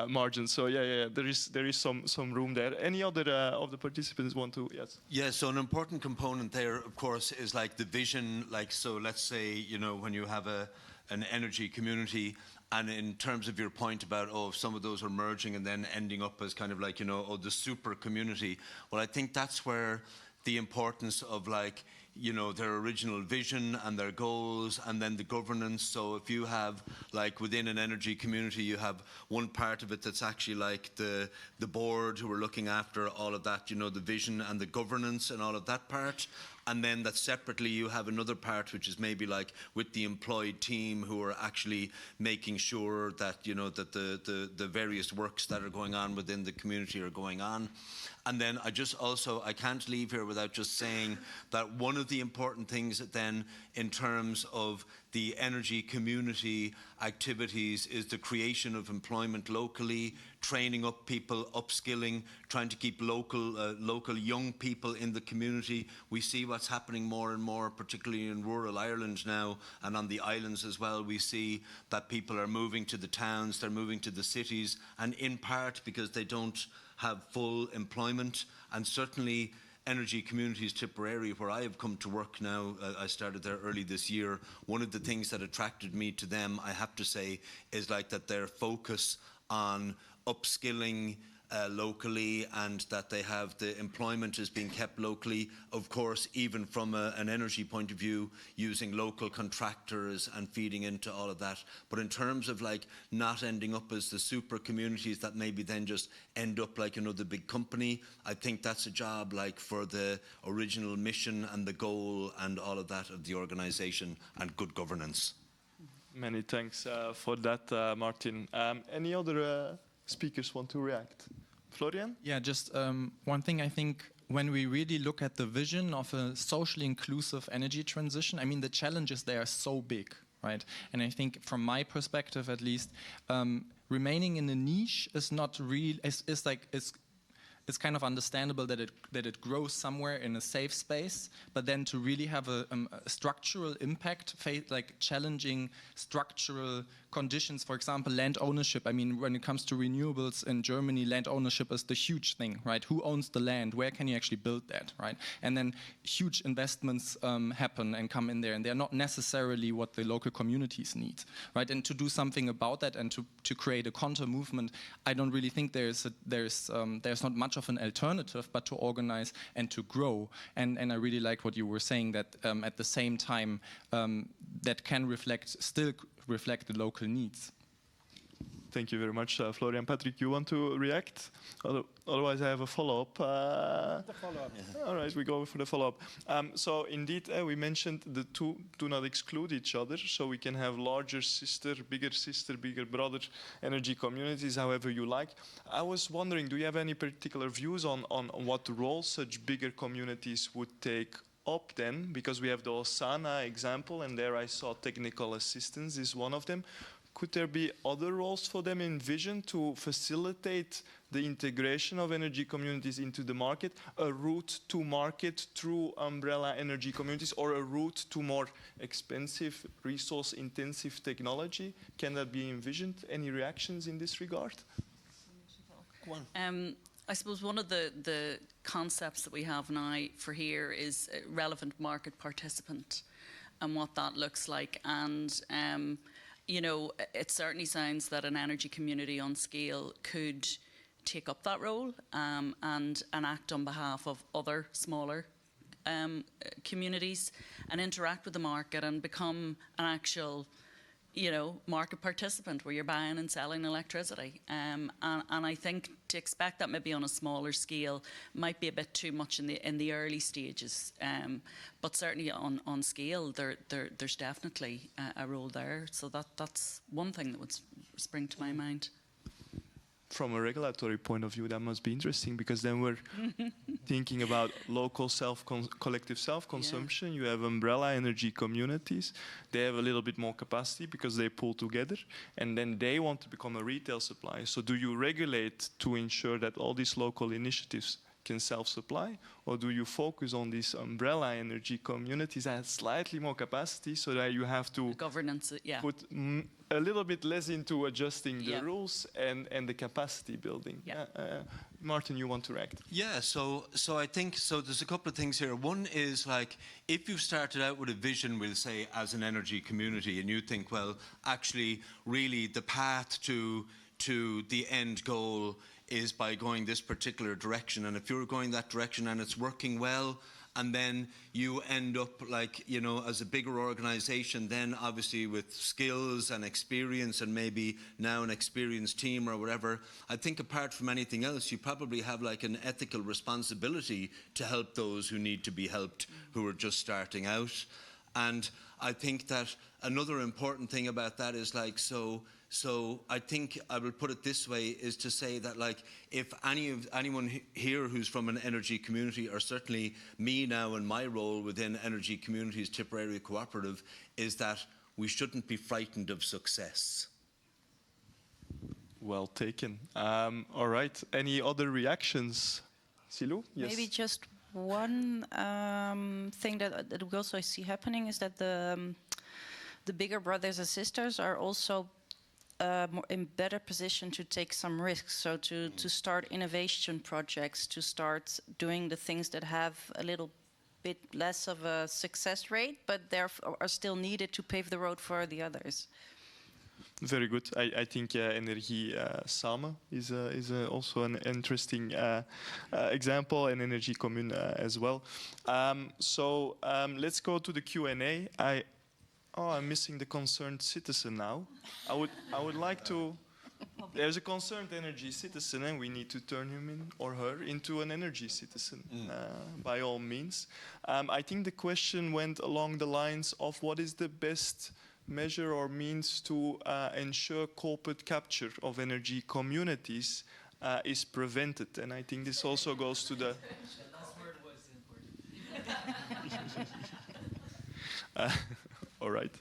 margin. So yeah, there is some room there. Any other of the participants want to? Yes. Yeah, so an important component there, of course, is like the vision. Like, so let's say, you know, when you have an energy community, and in terms of your point about, oh, some of those are merging and then ending up as kind of like, you know, oh, the super community. Well, I think that's where the importance of like, you know, their original vision and their goals and then the governance. So if you have like within an energy community, you have one part of it that's actually like the board who are looking after all of that, you know, the vision and the governance and all of that part. And then that separately you have another part which is maybe like with the employed team who are actually making sure that, you know, that the various works that are going on within the community are going on. And then I can't leave here without just saying that one of the important things then in terms of the energy community activities is the creation of employment locally, training up people, upskilling, trying to keep local young people in the community. We see what's happening more and more, particularly in rural Ireland now and on the islands as well. We see that people are moving to the towns, they're moving to the cities, and in part because they don't have full employment. And certainly Energy Communities Tipperary, where I have come to work now, I started there early this year. One of the things that attracted me to them, I have to say, is like that their focus on upskilling locally and that they have the employment is being kept locally. Of course, even from an energy point of view, using local contractors and feeding into all of that. But in terms of like not ending up as the super communities that maybe then just end up like, you know, the big company, I think that's a job like for the original mission and the goal and all of that of the organization and good governance. Many thanks for that, Martin. Any other speakers want to react? Florian? Yeah, just one thing. I think when we really look at the vision of a socially inclusive energy transition, I mean, the challenges there are so big, right? And I think from my perspective, at least, remaining in a niche is not real. It's kind of understandable that it grows somewhere in a safe space, but then to really have a structural impact, like challenging structural conditions, for example, land ownership. I mean, when it comes to renewables in Germany, land ownership is the huge thing, right? Who owns the land? Where can you actually build that, right? And then huge investments happen and come in there, and they're not necessarily what the local communities need, right? And to do something about that and to create a counter movement, I don't really think there's not much of an alternative, but to organize and to grow. And I really liked what you were saying, that at the same time that can still reflect the local needs. Thank you very much, Florian. Patrick, you want to react? Otherwise, I have a follow-up. All right, we go for the follow-up. So indeed, we mentioned the two do not exclude each other, so we can have larger sister, bigger brother energy communities, however you like. I was wondering, do you have any particular views on what role such bigger communities would take up then? Because we have the Osana example, and there I saw technical assistance is one of them. Could there be other roles for them in vision to facilitate the integration of energy communities into the market, a route to market through umbrella energy communities, or a route to more expensive, resource-intensive technology? Can that be envisioned? Any reactions in this regard? Go on. I suppose one of the concepts that we have now for here is relevant market participant and what that looks like. And you know, it certainly sounds that an energy community on scale could take up that role and act on behalf of other smaller communities and interact with the market and become an actual, you know, market participant where you're buying and selling electricity. And I think to expect that maybe on a smaller scale might be a bit too much in the early stages. But certainly on scale, there's definitely a role there. So that's one thing that would spring to my mind. from a regulatory point of view, that must be interesting, because then we're thinking about local collective self-consumption. You have umbrella energy communities. They have a little bit more capacity because they pull together, and then they want to become a retail supplier. So do you regulate to ensure that all these local initiatives can self-supply, or do you focus on these umbrella energy communities that have slightly more capacity, so that you have to governance, put a little bit less into adjusting the rules and the capacity building? Martin, you want to react? Yeah, so I think, so there's a couple of things here. One is, like, if you started out with a vision, we'll say, as an energy community, and you think, well, actually, really the path to the end goal is by going this particular direction, and if you're going that direction and it's working well, and then you end up, like, you know, as a bigger organization, then obviously with skills and experience, and maybe now an experienced team or whatever, I think apart from anything else, you probably have like an ethical responsibility to help those who need to be helped, who are just starting out. And I think that another important thing about that is, like, so I think I will put it this way, is to say that, like, if anyone here who's from an energy community, or certainly me now in my role within Energy Communities Tipperary Cooperative, is that we shouldn't be frightened of success. Well taken. All right, any other reactions? Silou? Yes. Maybe just one thing that we also see happening is that the bigger brothers and sisters are also more in better position to take some risks, so to start innovation projects, to start doing the things that have a little bit less of a success rate, but therefore are still needed to pave the road for the others. Very good. I think Energie Samen is also an interesting example, and Energie Commune as well. So let's go to the Q&A. I'm missing the concerned citizen now. I would like to. There's a concerned energy citizen, and we need to turn him in or her into an energy citizen, by all means. I think the question went along the lines of what is the best measure or means to ensure corporate capture of energy communities is prevented, and I think this also goes to the. The last word was important. All right.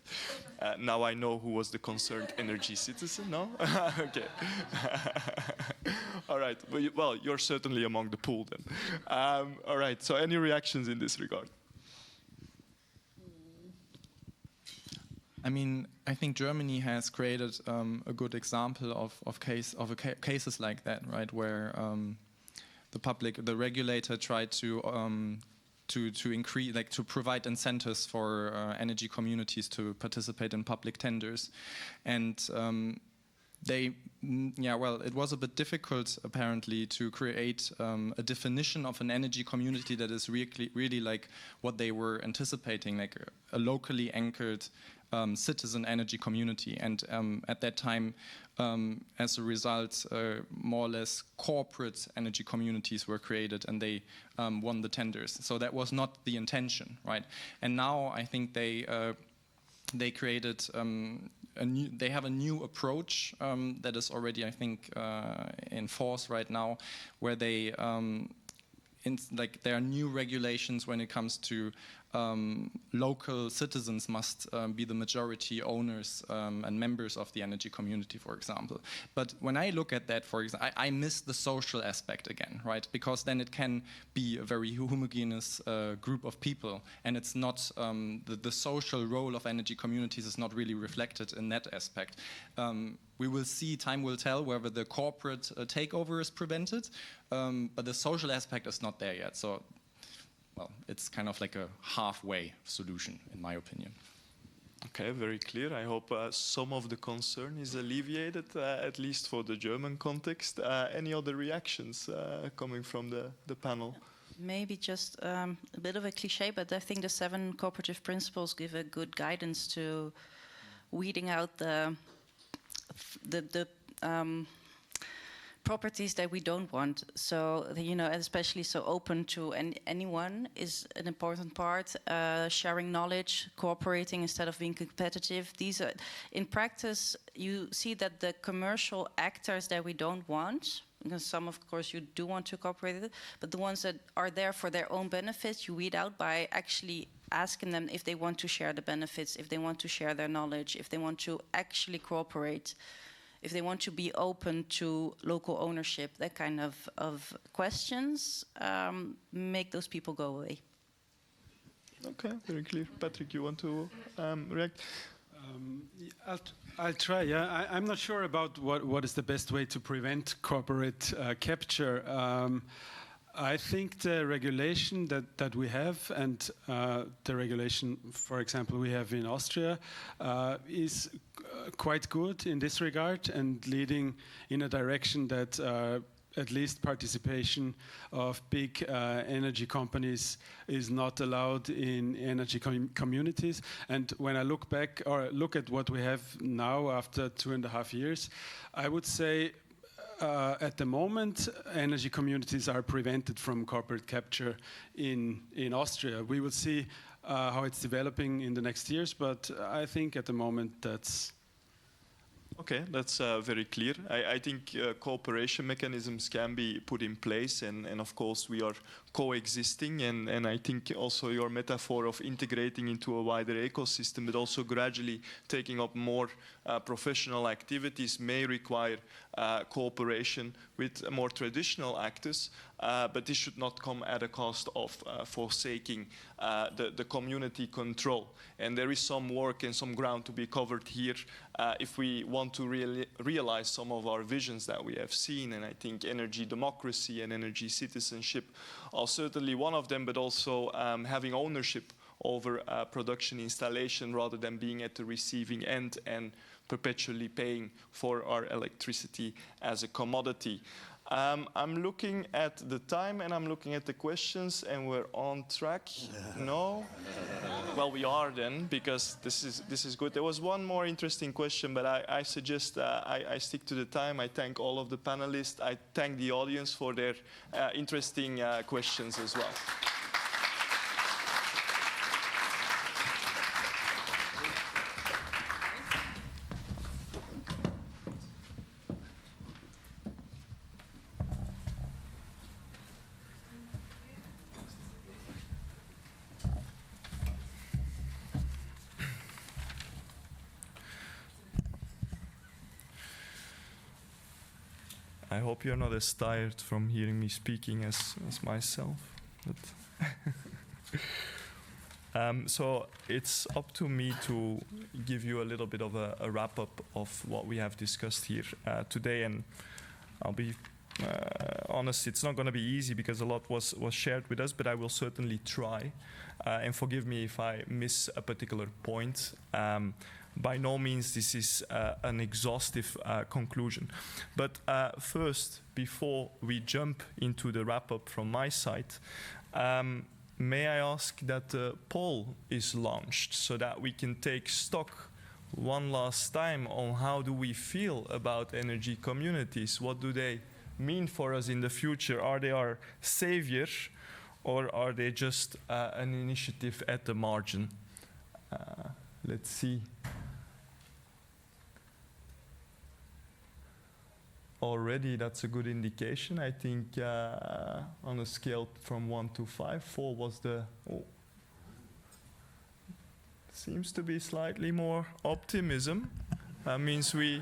Now I know who was the concerned energy citizen, no? Okay. All right. Well, you're certainly among the pool then. All right. So any reactions in this regard? I mean, I think Germany has created a good example of cases like that, right, where the regulator tried to increase, like, to provide incentives for energy communities to participate in public tenders, and it was a bit difficult apparently to create a definition of an energy community that is really like what they were anticipating, like a locally anchored citizen energy community. And at that time, as a result, more or less corporate energy communities were created, and they won the tenders. So that was not the intention, right? And now I think they created they have a new approach that is already, I think, in force right now, where they there are new regulations when it comes to local citizens must be the majority owners and members of the energy community, for example. But when I look at that, for example, I miss the social aspect again, right? Because then it can be a very homogeneous group of people, and it's not the social role of energy communities is not really reflected in that aspect. We will see, time will tell, whether the corporate takeover is prevented, but the social aspect is not there yet. So, well, it's kind of like a halfway solution, in my opinion. Okay, very clear. I hope some of the concern is alleviated, at least for the German context. Any other reactions coming from the panel? Maybe just a bit of a cliche, but I think the 7 cooperative principles give a good guidance to weeding out the properties that we don't want. So, you know, especially so open to anyone is an important part. Sharing knowledge, cooperating instead of being competitive. These are, in practice, you see that the commercial actors that we don't want, because some, of course, you do want to cooperate with, but the ones that are there for their own benefits, you weed out by actually asking them if they want to share the benefits, if they want to share their knowledge, if they want to actually cooperate, if they want to be open to local ownership. That kind of questions make those people go away. Okay, very clear. Patrick, you want to react? I'll try. Yeah, I'm not sure about what is the best way to prevent corporate capture. I think the regulation that we have and the regulation, for example, we have in Austria is quite good in this regard and leading in a direction that at least participation of big energy companies is not allowed in energy communities. And when I look back or look at what we have now after 2.5 years, I would say at the moment, energy communities are prevented from corporate capture in Austria. We will see how it's developing in the next years, but I think at the moment that's... Okay, that's very clear. I think cooperation mechanisms can be put in place, and of course we are coexisting, and I think also your metaphor of integrating into a wider ecosystem, but also gradually taking up more professional activities may require cooperation with more traditional actors, but this should not come at a cost of forsaking the community control. And there is some work and some ground to be covered here if we want to realize some of our visions that we have seen. And I think energy democracy and energy citizenship are certainly one of them, but also having ownership over production installation rather than being at the receiving end and perpetually paying for our electricity as a commodity. I'm looking at the time and I'm looking at the questions, and we're on track. No? Well, we are then, because this is good. There was one more interesting question, but I suggest I stick to the time. I thank all of the panelists. I thank the audience for their interesting questions as well. I hope you're not as tired from hearing me speaking as myself. So it's up to me to give you a little bit of a wrap-up of what we have discussed here today. And I'll be honest, it's not going to be easy because a lot was shared with us, but I will certainly try. And forgive me if I miss a particular point. By no means this is an exhaustive conclusion. But first, before we jump into the wrap-up from my side, may I ask that the poll is launched so that we can take stock one last time on how do we feel about energy communities? What do they mean for us in the future? Are they our savior, or are they just an initiative at the margin? Let's see. Already, that's a good indication. I think on a scale from 1 to 5, 4 was the... Oh. Seems to be slightly more optimism. That means we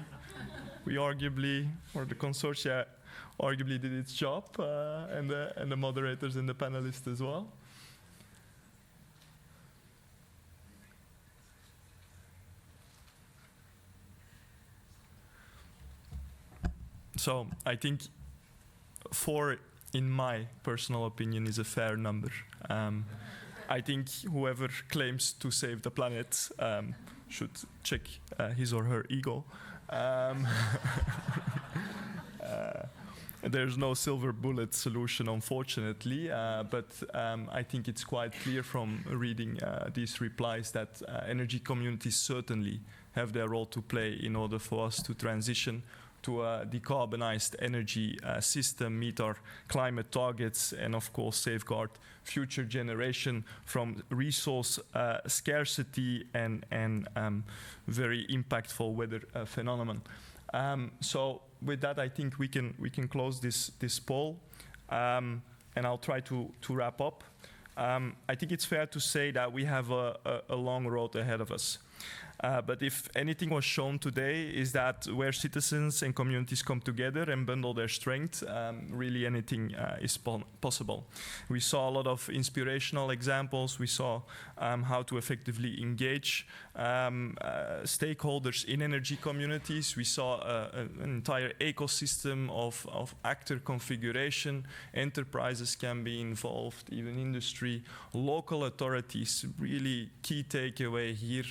arguably, or the consortia arguably did its job, and the moderators and the panelists as well. So I think 4, in my personal opinion, is a fair number. I think whoever claims to save the planet should check his or her ego. There's no silver bullet solution, unfortunately, but I think it's quite clear from reading these replies that energy communities certainly have their role to play in order for us to transition to a decarbonized energy system, meet our climate targets, and of course safeguard future generation from resource scarcity and very impactful weather phenomenon. So with that, I think we can close this poll, and I'll try to wrap up. I think it's fair to say that we have a long road ahead of us. But if anything was shown today is that where citizens and communities come together and bundle their strength, really anything is possible. We saw a lot of inspirational examples. We saw how to effectively engage stakeholders in energy communities. We saw an entire ecosystem of actor configuration. Enterprises can be involved, even industry, local authorities. Really key takeaway here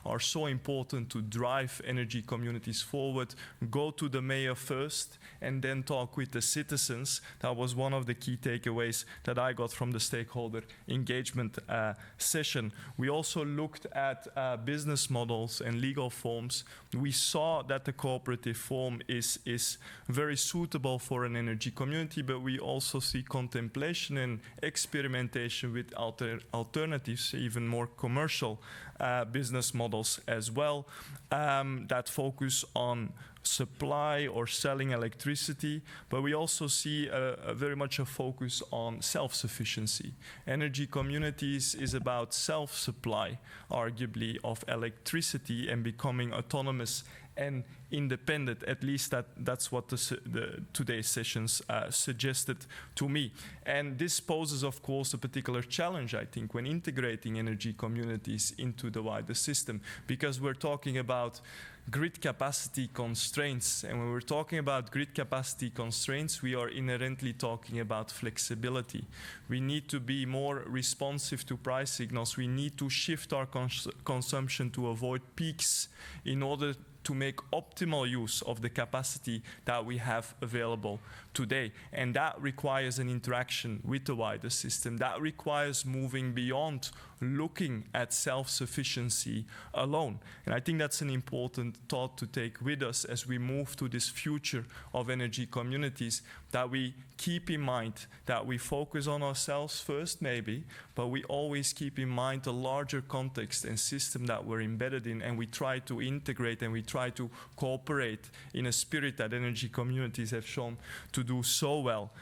are so important to drive energy communities forward. Go to the mayor first and then talk with the citizens. That was one of the key takeaways that I got from the stakeholder engagement session. We also looked at business models and legal forms. We saw that the cooperative form is very suitable for an energy community, but we also see contemplation and experimentation with alternatives, even more commercial business models as well, that focus on supply or selling electricity, but we also see very much a focus on self-sufficiency. Energy communities is about self-supply, arguably, of electricity and becoming autonomous and independent. At least that's what today's sessions suggested to me. And this poses, of course, a particular challenge, I think, when integrating energy communities into the wider system, because we're talking about grid capacity constraints. And when we're talking about grid capacity constraints, we are inherently talking about flexibility. We need to be more responsive to price signals. We need to shift our consumption to avoid peaks in order to make optimal use of the capacity that we have available today. And that requires an interaction with the wider system. That requires moving beyond looking at self-sufficiency alone. And I think that's an important thought to take with us as we move to this future of energy communities, that we keep in mind that we focus on ourselves first, maybe, but we always keep in mind the larger context and system that we're embedded in, and we try to integrate and we try to cooperate in a spirit that energy communities have shown to do so well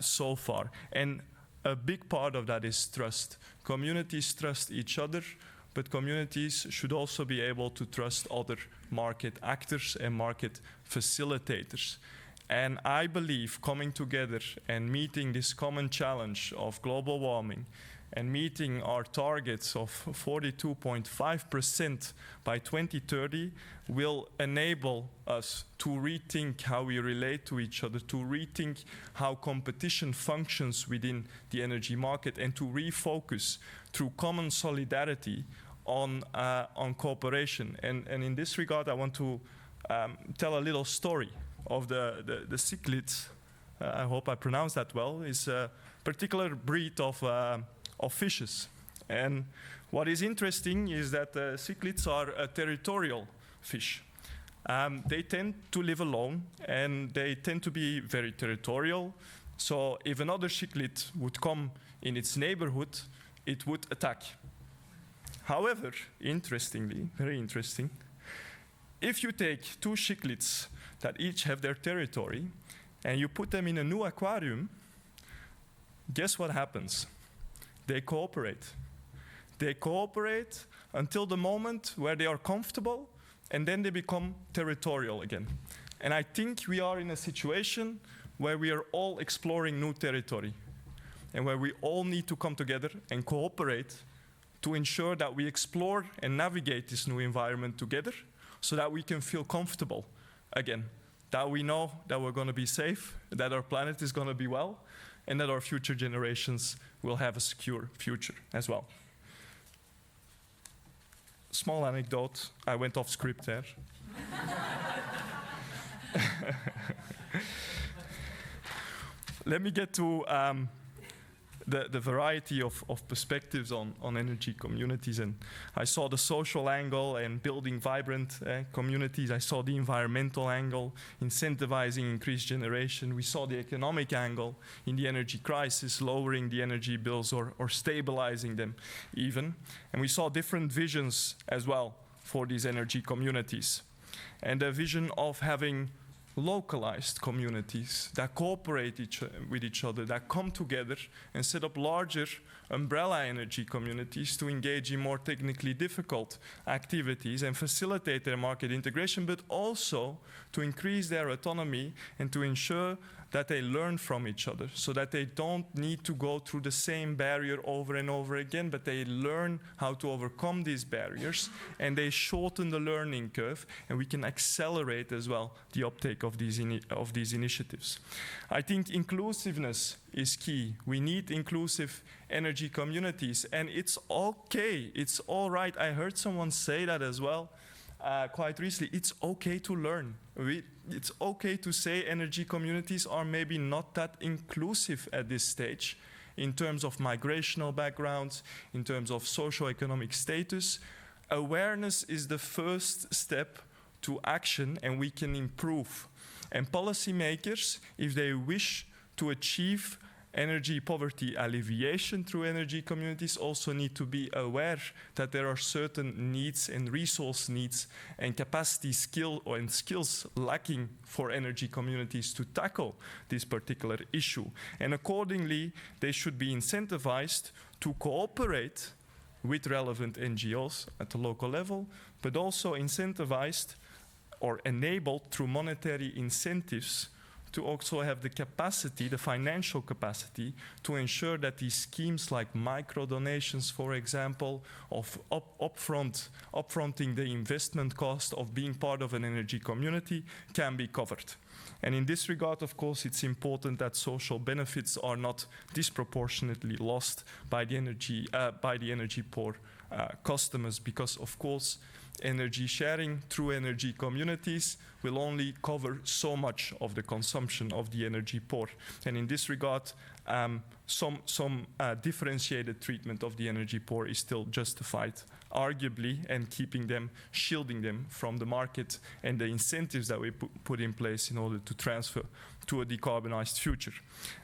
so far. And a big part of that is trust. Communities trust each other, but communities should also be able to trust other market actors and market facilitators. And I believe coming together and meeting this common challenge of global warming and meeting our targets of 42.5% by 2030 will enable us to rethink how we relate to each other, to rethink how competition functions within the energy market, and to refocus through common solidarity on cooperation. And in this regard, I want to tell a little story of the cichlids. I hope I pronounced that well. It's a particular breed of fishes. And what is interesting is that cichlids are a territorial fish. They tend to live alone, and they tend to be very territorial. So if another cichlid would come in its neighborhood, it would attack. However, interestingly, very interesting, if you take two cichlids that each have their territory and you put them in a new aquarium, guess what happens? They cooperate. They cooperate until the moment where they are comfortable, and then they become territorial again. And I think we are in a situation where we are all exploring new territory, and where we all need to come together and cooperate to ensure that we explore and navigate this new environment together, so that we can feel comfortable again, that we know that we're going to be safe, that our planet is going to be well, and that our future generations will have a secure future as well. Small anecdote, I went off script there. Let me get to the variety of perspectives on energy communities. And I saw the social angle and building vibrant communities. I saw the environmental angle, incentivizing increased generation. We saw the economic angle in the energy crisis, lowering the energy bills or stabilizing them even. And we saw different visions as well for these energy communities. And a vision of having localized communities that cooperate with each other, that come together and set up larger umbrella energy communities to engage in more technically difficult activities and facilitate their market integration, but also to increase their autonomy and to ensure that they learn from each other, so that they don't need to go through the same barrier over and over again, but they learn how to overcome these barriers, and they shorten the learning curve, and we can accelerate as well the uptake of these initiatives. I think inclusiveness is key. We need inclusive energy communities, and it's okay, it's all right. I heard someone say that as well quite recently. It's okay to learn. It's okay to say energy communities are maybe not that inclusive at this stage in terms of migrational backgrounds, in terms of socioeconomic status. Awareness is the first step to action, and we can improve. And policymakers, if they wish to achieve energy poverty alleviation through energy communities, also need to be aware that there are certain needs and resource needs and capacity skills lacking for energy communities to tackle this particular issue. And accordingly, they should be incentivized to cooperate with relevant NGOs at the local level, but also incentivized or enabled through monetary incentives to also have the capacity, the financial capacity, to ensure that these schemes like micro-donations, for example, of upfronting the investment cost of being part of an energy community can be covered. And in this regard, of course, it's important that social benefits are not disproportionately lost by the energy poor customers, because, of course, energy sharing through energy communities will only cover so much of the consumption of the energy poor. And in this regard, some differentiated treatment of the energy poor is still justified, arguably, and shielding them from the market and the incentives that we put in place in order to transfer to a decarbonized future.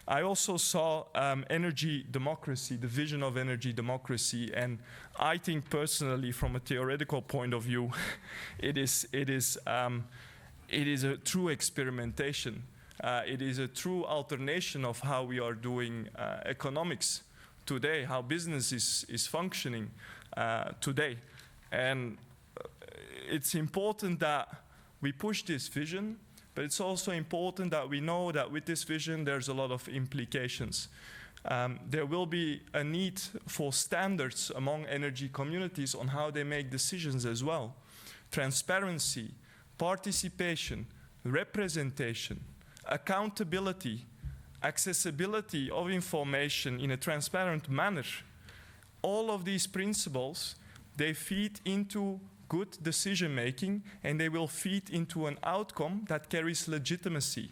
I also saw energy democracy, the vision of energy democracy, and I think personally, from a theoretical point of view, it is a true experimentation. It is a true alternation of how we are doing economics today, how business is functioning today. And it's important that we push this vision, but it's also important that we know that with this vision there's a lot of implications. There will be a need for standards among energy communities on how they make decisions as well. Transparency, participation, representation, accountability, accessibility of information in a transparent manner. All of these principles, they feed into good decision making, and they will feed into an outcome that carries legitimacy.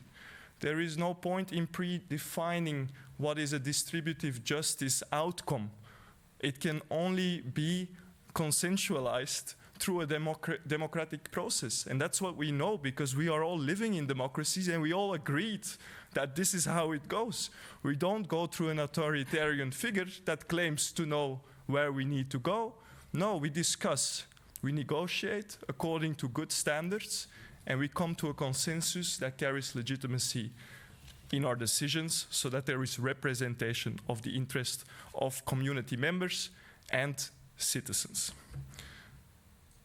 There is no point in predefining what is a distributive justice outcome. It can only be consensualized through a democratic process. And that's what we know, because we are all living in democracies and we all agreed that this is how it goes. We don't go through an authoritarian figure that claims to know where we need to go. No, we discuss, we negotiate according to good standards, and we come to a consensus that carries legitimacy in our decisions, so that there is representation of the interest of community members and citizens.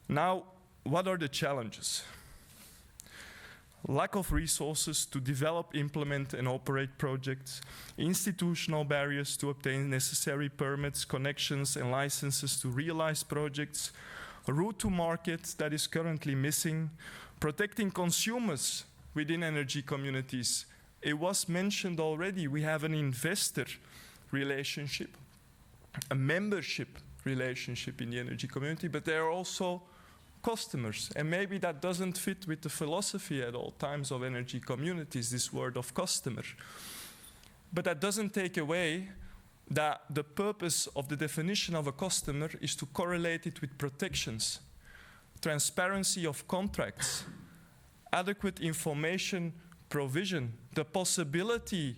Now, what are the challenges? Lack of resources to develop, implement, and operate projects, institutional barriers to obtain necessary permits, connections, and licenses to realize projects, a route to market that is currently missing, protecting consumers within energy communities. It was mentioned already, we have an investor relationship, a membership relationship in the energy community, but there are also customers. And maybe that doesn't fit with the philosophy at all times of energy communities, this word of customer. But that doesn't take away that the purpose of the definition of a customer is to correlate it with protections, transparency of contracts, adequate information provision, the possibility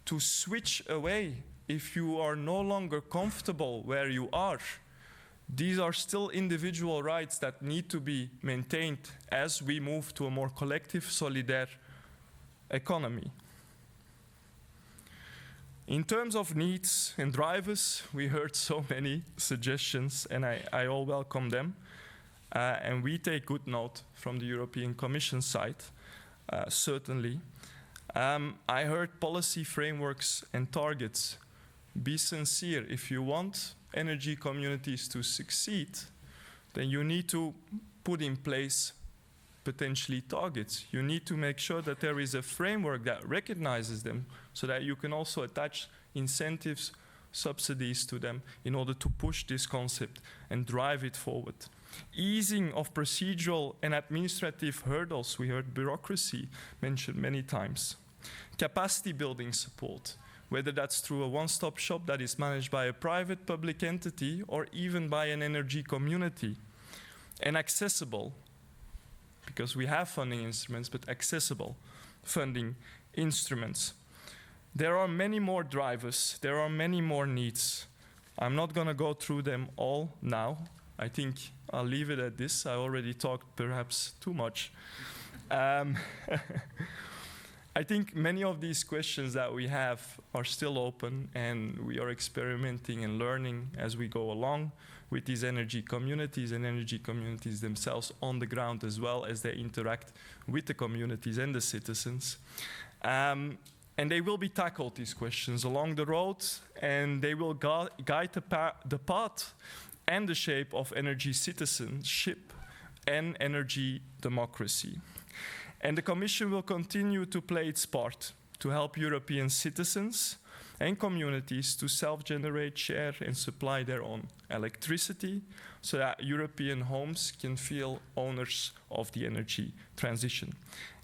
to switch away if you are no longer comfortable where you are. These are still individual rights that need to be maintained as we move to a more collective, solidaire economy. In terms of needs and drivers, we heard so many suggestions, and I all welcome them. And we take good note from the European Commission side, certainly. I heard policy frameworks and targets. Be sincere. If you want energy communities to succeed, then you need to put in place potentially targets. You need to make sure that there is a framework that recognizes them so that you can also attach incentives, subsidies to them in order to push this concept and drive it forward. Easing of procedural and administrative hurdles. We heard bureaucracy mentioned many times. Capacity building support, whether that's through a one-stop shop that is managed by a private public entity or even by an energy community. And accessible, because we have funding instruments, but accessible funding instruments. There are many more drivers, there are many more needs. I'm not going to go through them all now. I think I'll leave it at this. I already talked perhaps too much. I think many of these questions that we have are still open, and we are experimenting and learning as we go along with these energy communities and energy communities themselves on the ground, as well as they interact with the communities and the citizens. And they will be tackled, these questions, along the road, and they will guide the path and the shape of energy citizenship and energy democracy. And the Commission will continue to play its part to help European citizens and communities to self-generate, share, and supply their own electricity so that European homes can feel owners of the energy transition.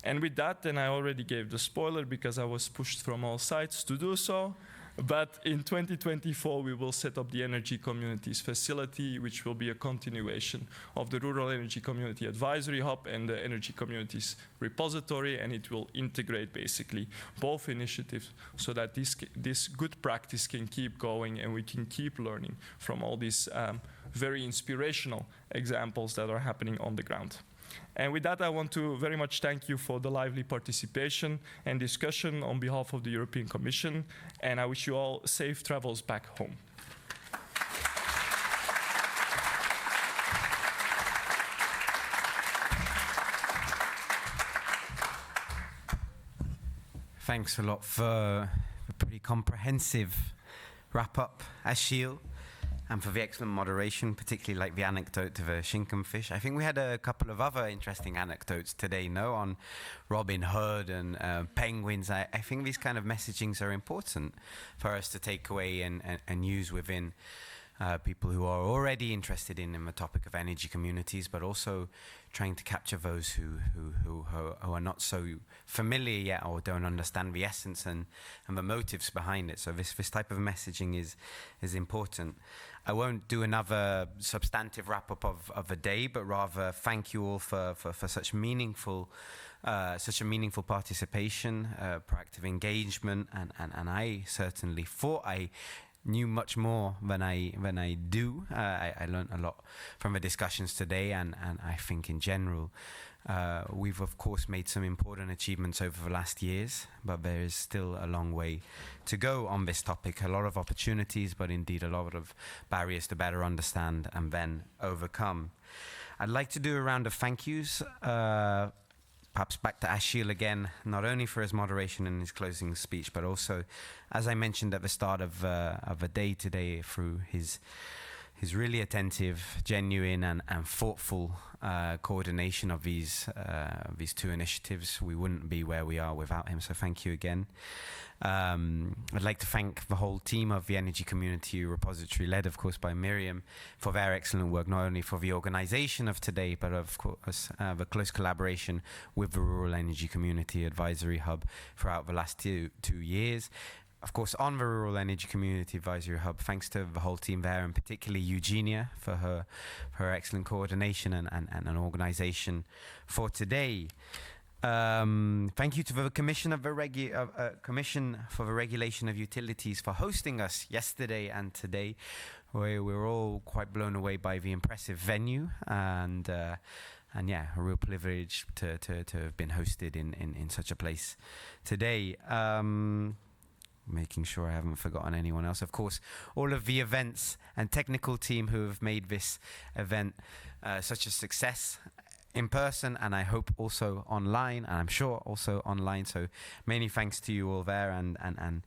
And with that, then I already gave the spoiler because I was pushed from all sides to do so. But in 2024, we will set up the Energy Communities Facility, which will be a continuation of the Rural Energy Community Advisory Hub and the Energy Communities Repository, and it will integrate basically both initiatives so that this good practice can keep going and we can keep learning from all these very inspirational examples that are happening on the ground. And with that, I want to very much thank you for the lively participation and discussion on behalf of the European Commission, and I wish you all safe travels back home. Thanks a lot for a pretty comprehensive wrap-up, Achille. And for the excellent moderation, particularly like the anecdote of a shinkenfish. I think we had a couple of other interesting anecdotes today, on Robin Hood and penguins. I think these kind of messagings are important for us to take away and use within people who are already interested in the topic of energy communities, but also trying to capture those who are not so familiar yet or don't understand the essence and the motives behind it. So this type of messaging is important. I won't do another substantive wrap-up of a day, but rather thank you all for such a meaningful participation, proactive engagement, and I certainly thought I knew much more than I do. I learned a lot from the discussions today, and I think in general we've of course made some important achievements over the last years, but there is still a long way to go on this topic. A lot of opportunities, but indeed a lot of barriers to better understand and then overcome. I'd like to do a round of thank yous. Perhaps back to Achille again, not only for his moderation and his closing speech, but also, as I mentioned at the start of the day today, through his really attentive, genuine, and thoughtful coordination of these two initiatives. We wouldn't be where we are without him, so thank you again. I'd like to thank the whole team of the Energy Community Repository, led of course by Miriam, for their excellent work, not only for the organization of today, but of course the close collaboration with the Rural Energy Community Advisory Hub throughout the last two years. of course, on the Rural Energy Community Advisory Hub. Thanks to the whole team there, and particularly Eugenia for her excellent coordination and an organisation for today. Thank you to the Commission for the Regulation of Utilities for hosting us yesterday and today. We were all quite blown away by the impressive venue, and yeah, a real privilege to have been hosted in such a place today. Making sure I haven't forgotten anyone else. Of course, all of the events and technical team who have made this event such a success in person, and I hope also online, and I'm sure also online. So many thanks to you all there, and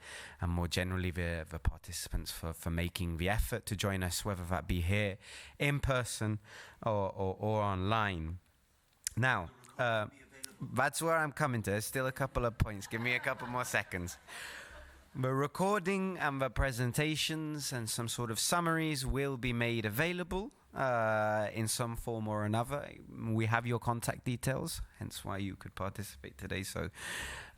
more generally the participants for making the effort to join us, whether that be here in person or online. Now, that's where I'm coming to. There's still a couple of points. Give me a couple more seconds. The recording and the presentations and some sort of summaries will be made available in some form or another. We have your contact details, hence why you could participate today. So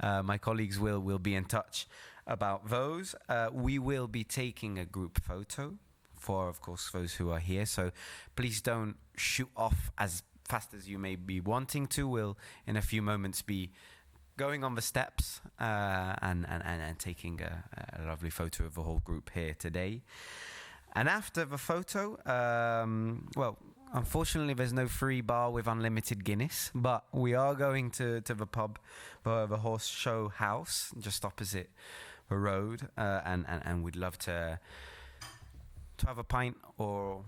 my colleagues will be in touch about those. We will be taking a group photo for, of course, those who are here. So please don't shoot off as fast as you may be wanting to. We'll, in a few moments, be going on the steps and taking a lovely photo of the whole group here today. And after the photo, well, unfortunately there's no free bar with unlimited Guinness, but we are going to the pub, the Horse Show House, just opposite the road, and we'd love to have a pint or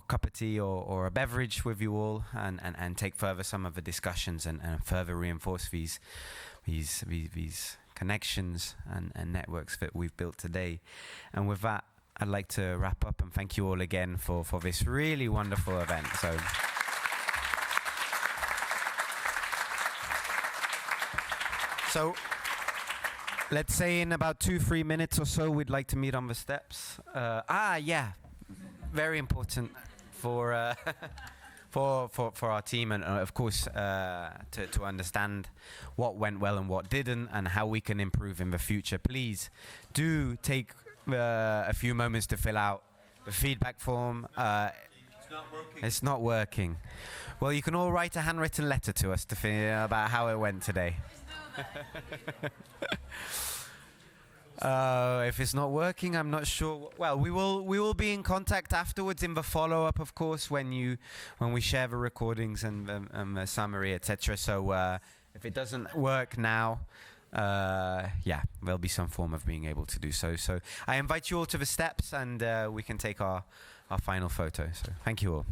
cup of tea or a beverage with you all, and take further some of the discussions and further reinforce these connections and networks that we've built today. And with that, I'd like to wrap up and thank you all again for this really wonderful event. So let's say in about 2-3 minutes or so, we'd like to meet on the steps. Yeah, very important for our team, and of course to understand what went well and what didn't, and how we can improve in the future. Please do take a few moments to fill out the feedback form. It's not working. Well, you can all write a handwritten letter to us about how it went today. If it's not working, I'm not sure. Well, we will be in contact afterwards in the follow-up, of course, when we share the recordings and the summary, etc. So if it doesn't work now, yeah, there'll be some form of being able to do so. So I invite you all to the steps, and we can take our final photo. So thank you all.